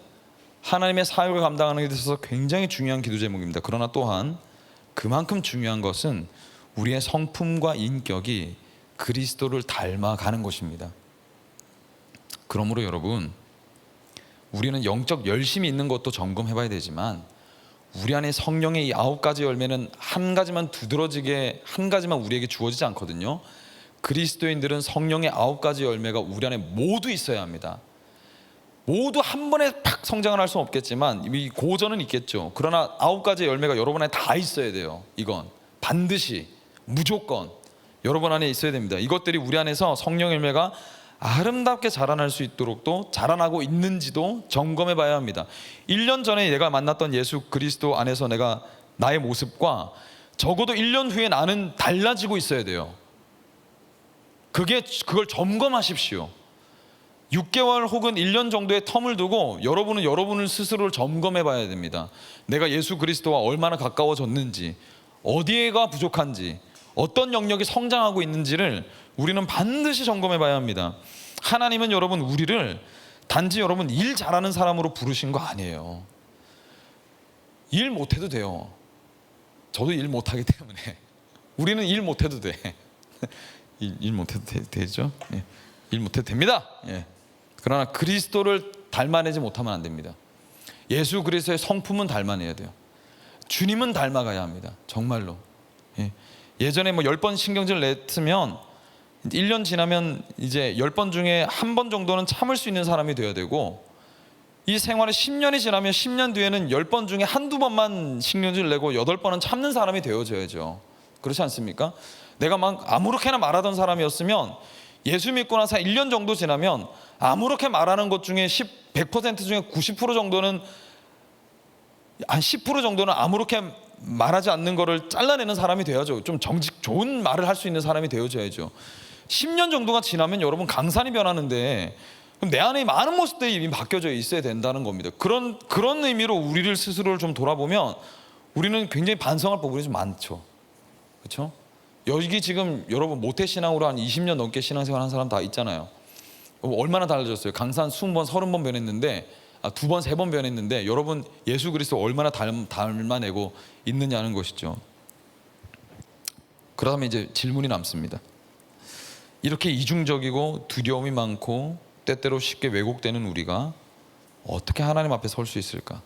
하나님의 사역을 감당하는 데 있어서 굉장히 중요한 기도 제목입니다. 그러나 또한 그만큼 중요한 것은 우리의 성품과 인격이 그리스도를 닮아가는 것입니다. 그러므로 여러분, 우리는 영적 열심이 있는 것도 점검해 봐야 되지만 우리 안에 성령의 이 9가지 열매는 한 가지만 두드러지게, 한 가지만 우리에게 주어지지 않거든요. 그리스도인들은 성령의 9가지 열매가 우리 안에 모두 있어야 합니다. 모두 한 번에 팍 성장을 할 수는 없겠지만 이 고전은 있겠죠. 그러나 9가지 열매가 여러분 안에 다 있어야 돼요. 이건 반드시, 무조건 여러분 안에 있어야 됩니다. 이것들이 우리 안에서 성령 열매가 아름답게 자라날 수 있도록 또 자라나고 있는지도 점검해 봐야 합니다. 1년 전에 내가 만났던 예수 그리스도 안에서 내가 나의 모습과 적어도 1년 후에 나는 달라지고 있어야 돼요. 그걸 점검하십시오. 6개월 혹은 1년 정도의 텀을 두고 여러분은 여러분을 스스로를 점검해 봐야 됩니다. 내가 예수 그리스도와 얼마나 가까워졌는지, 어디에가 부족한지, 어떤 영역이 성장하고 있는지를 우리는 반드시 점검해 봐야 합니다. 하나님은 여러분 우리를 단지 여러분 일 잘하는 사람으로 부르신 거 아니에요. 일 못해도 돼요. 저도 일 못하기 때문에 우리는 일 못해도 돼. 일 못해도 되죠? 예. 일 못해도 됩니다. 예. 그러나 그리스도를 닮아내지 못하면 안 됩니다. 예수 그리스도의 성품은 닮아내야 돼요. 주님은 닮아가야 합니다. 정말로. 예. 예전에 10번 신경질 냈으면 1년 지나면 이제 10번 중에 1번 정도는 참을 수 있는 사람이 돼야 되고, 이 생활에 10년이 지나면 10년 뒤에는 10번 중에 한두 번만 신경질 내고 8번은 참는 사람이 되어져야죠. 그렇지 않습니까? 내가 막 아무렇게나 말하던 사람이었으면 예수 믿고 나서 1년 정도 지나면 아무렇게 말하는 것 중에 100% 중에 90% 정도는, 한 10% 정도는 아무렇게 말하지 않는 거를 잘라내는 사람이 되어야죠. 좀 정직 좋은 말을 할 수 있는 사람이 되어져야죠. 10년 정도가 지나면 여러분 강산이 변하는데, 그럼 내 안에 많은 모습들이 이미 바뀌어져 있어야 된다는 겁니다. 그런 의미로 우리를 스스로를 좀 돌아보면 우리는 굉장히 반성할 부분이 좀 많죠. 그렇죠? 여기 지금 여러분 모태신앙으로 한 20년 넘게 신앙생활 한 사람 다 있잖아요. 얼마나 달라졌어요. 강산 20번 30번 변했는데, 2번 3번 변했는데 여러분 예수 그리스도 얼마나 닮아내고 있느냐는 것이죠. 그러면 이제 질문이 남습니다. 이렇게 이중적이고 두려움이 많고 때때로 쉽게 왜곡되는 우리가 어떻게 하나님 앞에 설 수 있을까?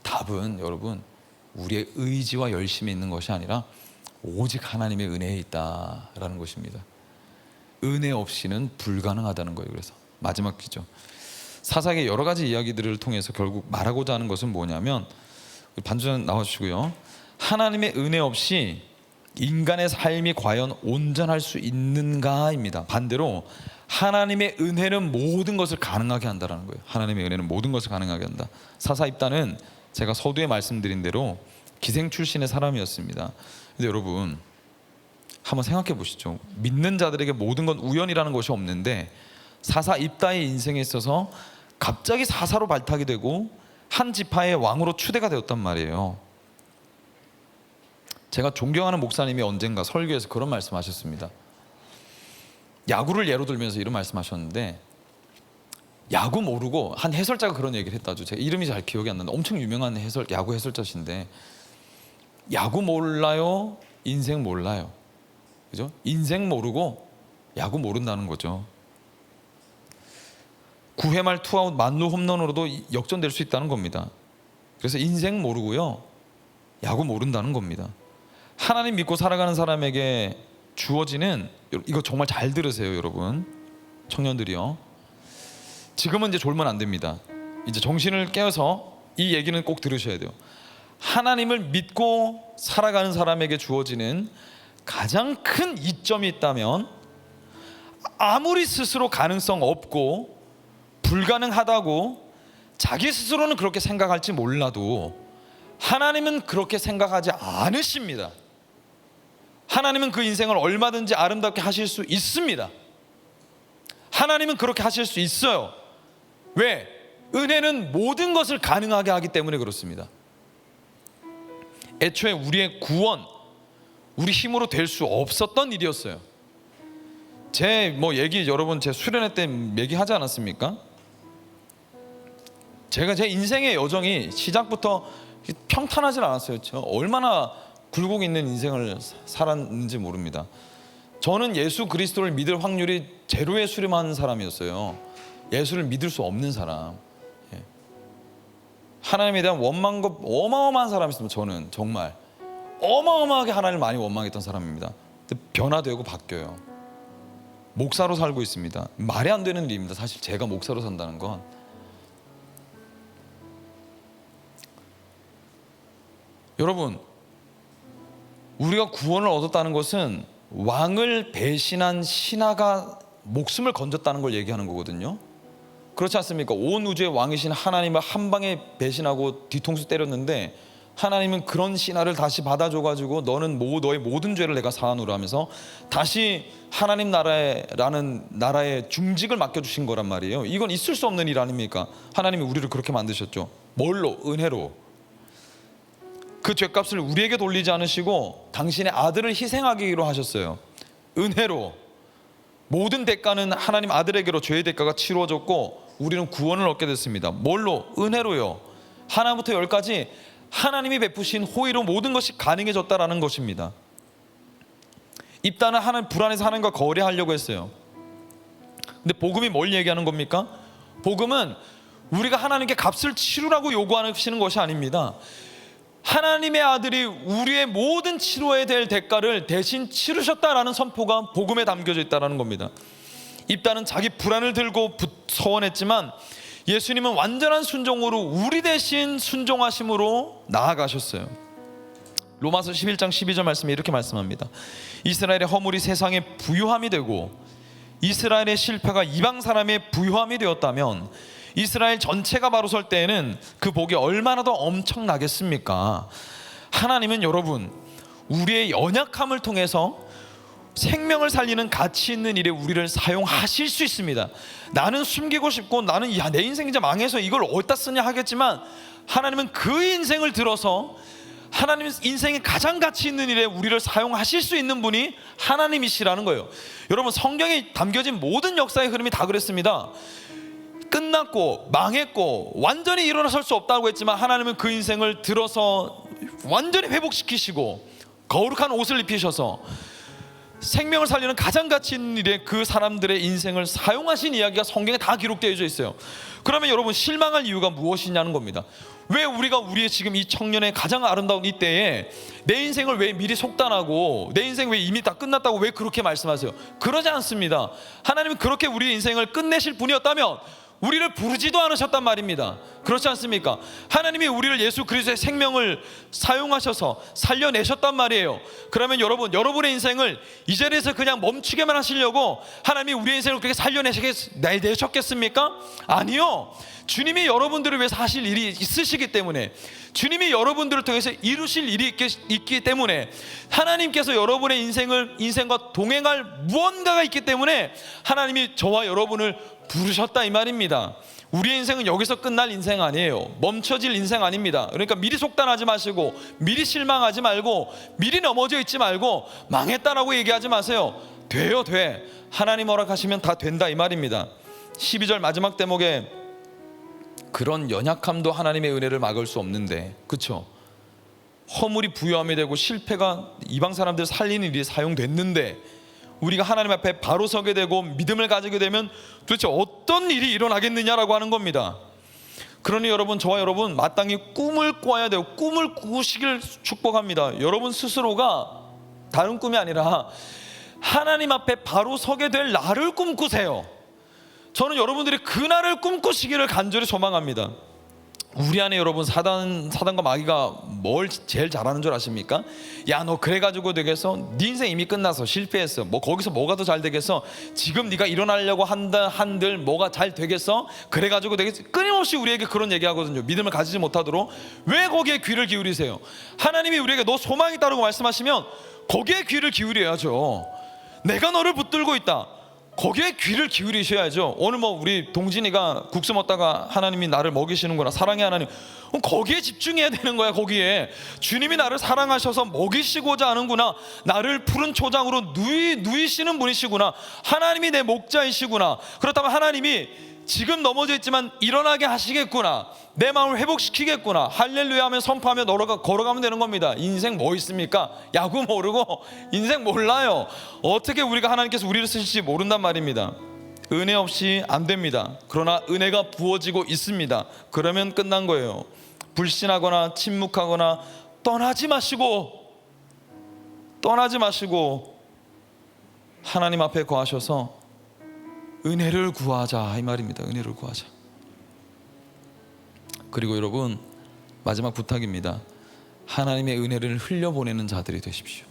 답은 여러분 우리의 의지와 열심이 있는 것이 아니라 오직 하나님의 은혜에 있다라는 것입니다. 은혜 없이는 불가능하다는 거예요. 그래서 마지막 기죠. 사사기의 여러 가지 이야기들을 통해서 결국 말하고자 하는 것은 뭐냐면, 반주전 나와주시고요. 하나님의 은혜 없이 인간의 삶이 과연 온전할 수 있는가입니다. 반대로 하나님의 은혜는 모든 것을 가능하게 한다는 거예요. 하나님의 은혜는 모든 것을 가능하게 한다. 사사 입다는 제가 서두에 말씀드린 대로 기생 출신의 사람이었습니다. 근데 여러분 한번 생각해 보시죠. 믿는 자들에게 모든 건 우연이라는 것이 없는데 사사 입다의 인생에 있어서 갑자기 사사로 발탁이 되고 한 지파의 왕으로 추대가 되었단 말이에요. 제가 존경하는 목사님이 언젠가 설교에서 그런 말씀하셨습니다. 야구를 예로 들면서 이런 말씀하셨는데, 야구 모르고 한 해설자가 그런 얘기를 했다죠. 제가 이름이 잘 기억이 안 나는데 엄청 유명한 야구 해설자신데, 야구 몰라요, 인생 몰라요. 그죠? 인생 모르고 야구 모른다는 거죠. 9회 말 투아웃 만루 홈런으로도 역전될 수 있다는 겁니다. 그래서 인생 모르고요, 야구 모른다는 겁니다. 하나님 믿고 살아가는 사람에게 주어지는, 이거 정말 잘 들으세요 여러분, 청년들이요. 지금은 이제 졸면 안 됩니다. 이제 정신을 깨어서 이 얘기는 꼭 들으셔야 돼요. 하나님을 믿고 살아가는 사람에게 주어지는 가장 큰 이점이 있다면, 아무리 스스로 가능성 없고 불가능하다고 자기 스스로는 그렇게 생각할지 몰라도 하나님은 그렇게 생각하지 않으십니다. 하나님은 그 인생을 얼마든지 아름답게 하실 수 있습니다. 하나님은 그렇게 하실 수 있어요. 왜? 은혜는 모든 것을 가능하게 하기 때문에 그렇습니다. 애초에 우리의 구원, 우리 힘으로 될 수 없었던 일이었어요. 여러분 제 수련회 때 얘기하지 않았습니까? 제가 제 인생의 여정이 시작부터 평탄하진 않았어요. 저 얼마나 굴곡 있는 인생을 살았는지 모릅니다. 저는 예수 그리스도를 믿을 확률이 제로에 수렴한 사람이었어요. 예수를 믿을 수 없는 사람. 하나님에 대한 원망과 어마어마한 사람이었습니다. 저는 정말 어마어마하게 하나님을 많이 원망했던 사람입니다. 근데 변화되고 바뀌어요. 목사로 살고 있습니다. 말이 안 되는 일입니다. 사실 제가 목사로 산다는 건. 여러분, 우리가 구원을 얻었다는 것은 왕을 배신한 신하가 목숨을 건졌다는 걸 얘기하는 거거든요. 그렇지 않습니까? 온 우주의 왕이신 하나님을 한 방에 배신하고 뒤통수 때렸는데, 하나님은 그런 신하를 다시 받아줘가지고 너는 너의 모든 죄를 내가 사하노라 하면서 다시 하나님 나라라는 나라의 중직을 맡겨주신 거란 말이에요. 이건 있을 수 없는 일 아닙니까? 하나님이 우리를 그렇게 만드셨죠. 뭘로? 은혜로. 그 죄값을 우리에게 돌리지 않으시고 당신의 아들을 희생하기로 하셨어요. 은혜로. 모든 대가는 하나님 아들에게로 죄의 대가가 치루어졌고 우리는 구원을 얻게 됐습니다. 뭘로? 은혜로요. 하나부터 열까지 하나님이 베푸신 호의로 모든 것이 가능해졌다라는 것입니다. 입다는 불안해서 하나님과 거래하려고 했어요. 근데 복음이 뭘 얘기하는 겁니까? 복음은 우리가 하나님께 값을 치르라고 요구하시는 것이 아닙니다. 하나님의 아들이 우리의 모든 치러야 될 대가를 대신 치르셨다라는 선포가 복음에 담겨져 있다는 겁니다. 입다는 자기 불안을 들고 서원했지만 예수님은 완전한 순종으로 우리 대신 순종하심으로 나아가셨어요. 로마서 11장 12절 말씀에 이렇게 말씀합니다. 이스라엘의 허물이 세상의 부유함이 되고 이스라엘의 실패가 이방 사람의 부유함이 되었다면 이스라엘 전체가 바로 설 때에는 그 복이 얼마나 더 엄청나겠습니까? 하나님은 여러분, 우리의 연약함을 통해서 생명을 살리는 가치 있는 일에 우리를 사용하실 수 있습니다. 나는 숨기고 싶고 나는 내 인생 이제 망해서 이걸 어디다 쓰냐 하겠지만, 하나님은 그 인생을 들어서 하나님 인생의 가장 가치 있는 일에 우리를 사용하실 수 있는 분이 하나님이시라는 거예요. 여러분, 성경에 담겨진 모든 역사의 흐름이 다 그랬습니다. 끝났고 망했고 완전히 일어나설 수 없다고 했지만 하나님은 그 인생을 들어서 완전히 회복시키시고 거룩한 옷을 입히셔서 생명을 살리는 가장 가치 있는 일에 그 사람들의 인생을 사용하신 이야기가 성경에 다 기록되어 있어요. 그러면 여러분, 실망할 이유가 무엇이냐는 겁니다. 왜 우리가 우리의 지금 이 청년의 가장 아름다운 이때에 내 인생을 왜 미리 속단하고 내 인생 왜 이미 다 끝났다고 왜 그렇게 말씀하세요? 그러지 않습니다. 하나님은 그렇게 우리의 인생을 끝내실 분이었다면 우리를 부르지도 않으셨단 말입니다. 그렇지 않습니까? 하나님이 우리를 예수 그리스도의 생명을 사용하셔서 살려내셨단 말이에요. 그러면 여러분, 여러분의 인생을 이 자리에서 그냥 멈추게만 하시려고 하나님이 우리의 인생을 그렇게 살려내셨겠습니까? 아니요. 주님이 여러분들을 위해서 하실 일이 있으시기 때문에, 주님이 여러분들을 통해서 이루실 일이 있기 때문에, 하나님께서 여러분의 인생과 동행할 무언가가 있기 때문에 하나님이 저와 여러분을 부르셨다 이 말입니다. 우리의 인생은 여기서 끝날 인생 아니에요. 멈춰질 인생 아닙니다. 그러니까 미리 속단하지 마시고, 미리 실망하지 말고, 미리 넘어져 있지 말고, 망했다라고 얘기하지 마세요. 돼요, 돼. 하나님 허락하시면 다 된다 이 말입니다. 12절 마지막 대목에 그런 연약함도 하나님의 은혜를 막을 수 없는데, 그렇죠? 허물이 부요함이 되고 실패가 이방 사람들을 살리는 일이 사용됐는데 우리가 하나님 앞에 바로 서게 되고 믿음을 가지게 되면 도대체 어떤 일이 일어나겠느냐라고 하는 겁니다. 그러니 여러분, 저와 여러분 마땅히 꿈을 꿔야 돼요. 꿈을 꾸시길 축복합니다. 여러분 스스로가 다른 꿈이 아니라 하나님 앞에 바로 서게 될 날을 꿈꾸세요. 저는 여러분들이 그날을 꿈꾸시기를 간절히 소망합니다. 우리 안에 여러분 사단과 마귀가 뭘 제일 잘하는 줄 아십니까? 야, 너 그래가지고 되겠어? 네 인생 이미 끝나서 실패했어. 뭐 거기서 뭐가 더 잘 되겠어? 지금 네가 일어나려고 한들 뭐가 잘 되겠어? 그래가지고 되겠어? 끊임없이 우리에게 그런 얘기하거든요. 믿음을 가지지 못하도록. 왜 거기에 귀를 기울이세요? 하나님이 우리에게 너 소망이 있다고 말씀하시면 거기에 귀를 기울여야죠. 내가 너를 붙들고 있다, 거기에 귀를 기울이셔야죠. 오늘 뭐 우리 동진이가 국수 먹다가 하나님이 나를 먹이시는구나, 사랑의 하나님, 거기에 집중해야 되는 거야. 거기에 주님이 나를 사랑하셔서 먹이시고자 하는구나, 나를 푸른 초장으로 누이시는 분이시구나, 하나님이 내 목자이시구나. 그렇다면 하나님이 지금 넘어져 있지만 일어나게 하시겠구나, 내 마음을 회복시키겠구나, 할렐루야 하며 선포하며 걸어가면 되는 겁니다. 인생 뭐 있습니까? 야구 모르고 인생 몰라요. 어떻게 우리가 하나님께서 우리를 쓰실지 모른단 말입니다. 은혜 없이 안 됩니다. 그러나 은혜가 부어지고 있습니다. 그러면 끝난 거예요. 불신하거나 침묵하거나 떠나지 마시고 하나님 앞에 거하셔서 은혜를 구하자 이 말입니다. 은혜를 구하자. 그리고 여러분, 마지막 부탁입니다. 하나님의 은혜를 흘려보내는 자들이 되십시오.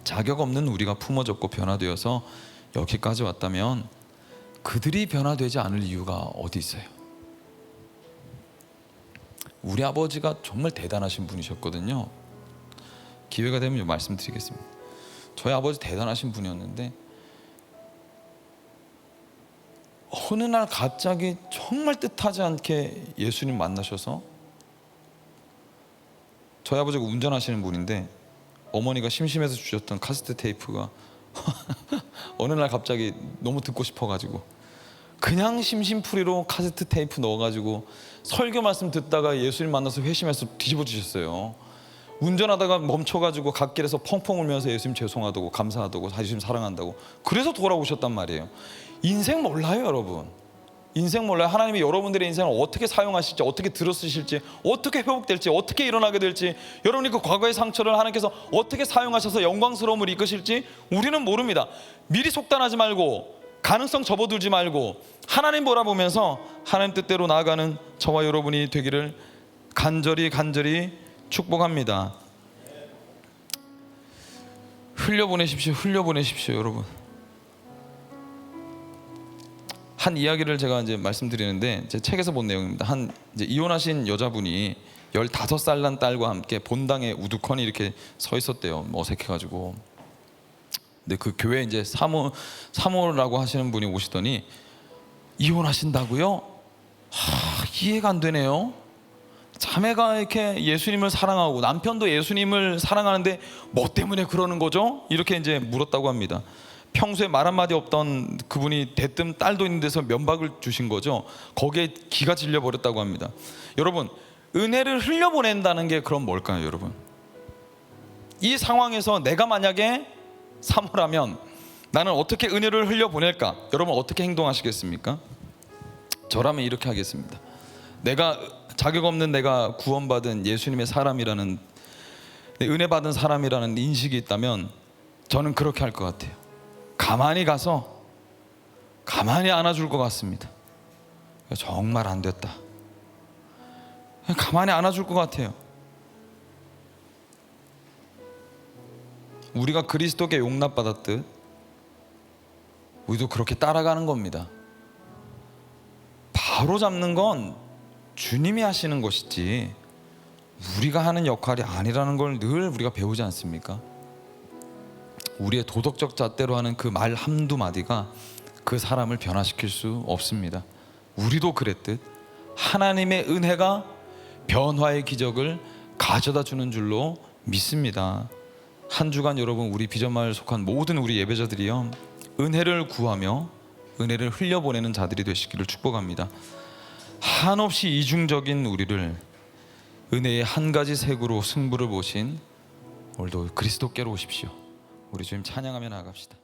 자격 없는 우리가 품어졌고 변화되어서 여기까지 왔다면 그들이 변화되지 않을 이유가 어디 있어요? 우리 아버지가 정말 대단하신 분이셨거든요. 기회가 되면 말씀드리겠습니다. 저희 아버지 대단하신 분이었는데 어느 날 갑자기 정말 뜻하지 않게 예수님 만나셔서, 저희 아버지가 운전하시는 분인데 어머니가 심심해서 주셨던 카세트 테이프가 어느 날 갑자기 너무 듣고 싶어가지고 그냥 심심풀이로 카세트 테이프 넣어가지고 설교 말씀 듣다가 예수님 만나서 회심해서 뒤집어 주셨어요. 운전하다가 멈춰가지고 갓길에서 펑펑 울면서 예수님 죄송하다고, 감사하다고, 예수님 사랑한다고, 그래서 돌아오셨단 말이에요. 인생 몰라요 여러분. 인생 몰라요. 하나님이 여러분들의 인생을 어떻게 사용하실지, 어떻게 들어쓰실지, 어떻게 회복될지, 어떻게 일어나게 될지, 여러분이 그 과거의 상처를 하나님께서 어떻게 사용하셔서 영광스러움을 이끄실지 우리는 모릅니다. 미리 속단하지 말고, 가능성 접어들지 말고 하나님 보라보면서 하나님 뜻대로 나아가는 저와 여러분이 되기를 간절히 축복합니다. 흘려보내십시오 여러분. 한 이야기를 제가 이제 말씀드리는데, 제 책에서 본 내용입니다. 한 이제 이혼하신 여자분이 15살 난 딸과 함께 본당에 우두커니 이렇게 서 있었대요. 어색해가지고. 근데 그 교회에 이제 사모라고 하시는 분이 오시더니, 이혼하신다고요? 이해가 안 되네요. 자매가 이렇게 예수님을 사랑하고 남편도 예수님을 사랑하는데 뭐 때문에 그러는 거죠? 이렇게 이제 물었다고 합니다. 평소에 말 한마디 없던 그분이 대뜸 딸도 있는 데서 면박을 주신 거죠. 거기에 기가 질려 버렸다고 합니다. 여러분, 은혜를 흘려보낸다는 게 그럼 뭘까요 여러분? 이 상황에서 내가 만약에 사모라면 나는 어떻게 은혜를 흘려보낼까? 여러분 어떻게 행동하시겠습니까? 저라면 이렇게 하겠습니다. 내가 자격 없는, 내가 구원받은 예수님의 사람이라는, 은혜 받은 사람이라는 인식이 있다면 저는 그렇게 할 것 같아요. 가만히 가서 가만히 안아줄 것 같습니다. 정말 안 됐다. 가만히 안아줄 것 같아요. 우리가 그리스도께 용납받았듯 우리도 그렇게 따라가는 겁니다. 바로 잡는 건 주님이 하시는 것이지 우리가 하는 역할이 아니라는 걸 늘 우리가 배우지 않습니까? 우리의 도덕적 잣대로 하는 그 말 한두 마디가 그 사람을 변화시킬 수 없습니다. 우리도 그랬듯 하나님의 은혜가 변화의 기적을 가져다 주는 줄로 믿습니다. 한 주간 여러분, 우리 비전마을 속한 모든 우리 예배자들이요, 은혜를 구하며 은혜를 흘려보내는 자들이 되시기를 축복합니다. 한없이 이중적인 우리를 은혜의 한 가지 색으로 승부를 보신 오늘도 그리스도께로 오십시오. 우리 주님 찬양하며 나아갑시다.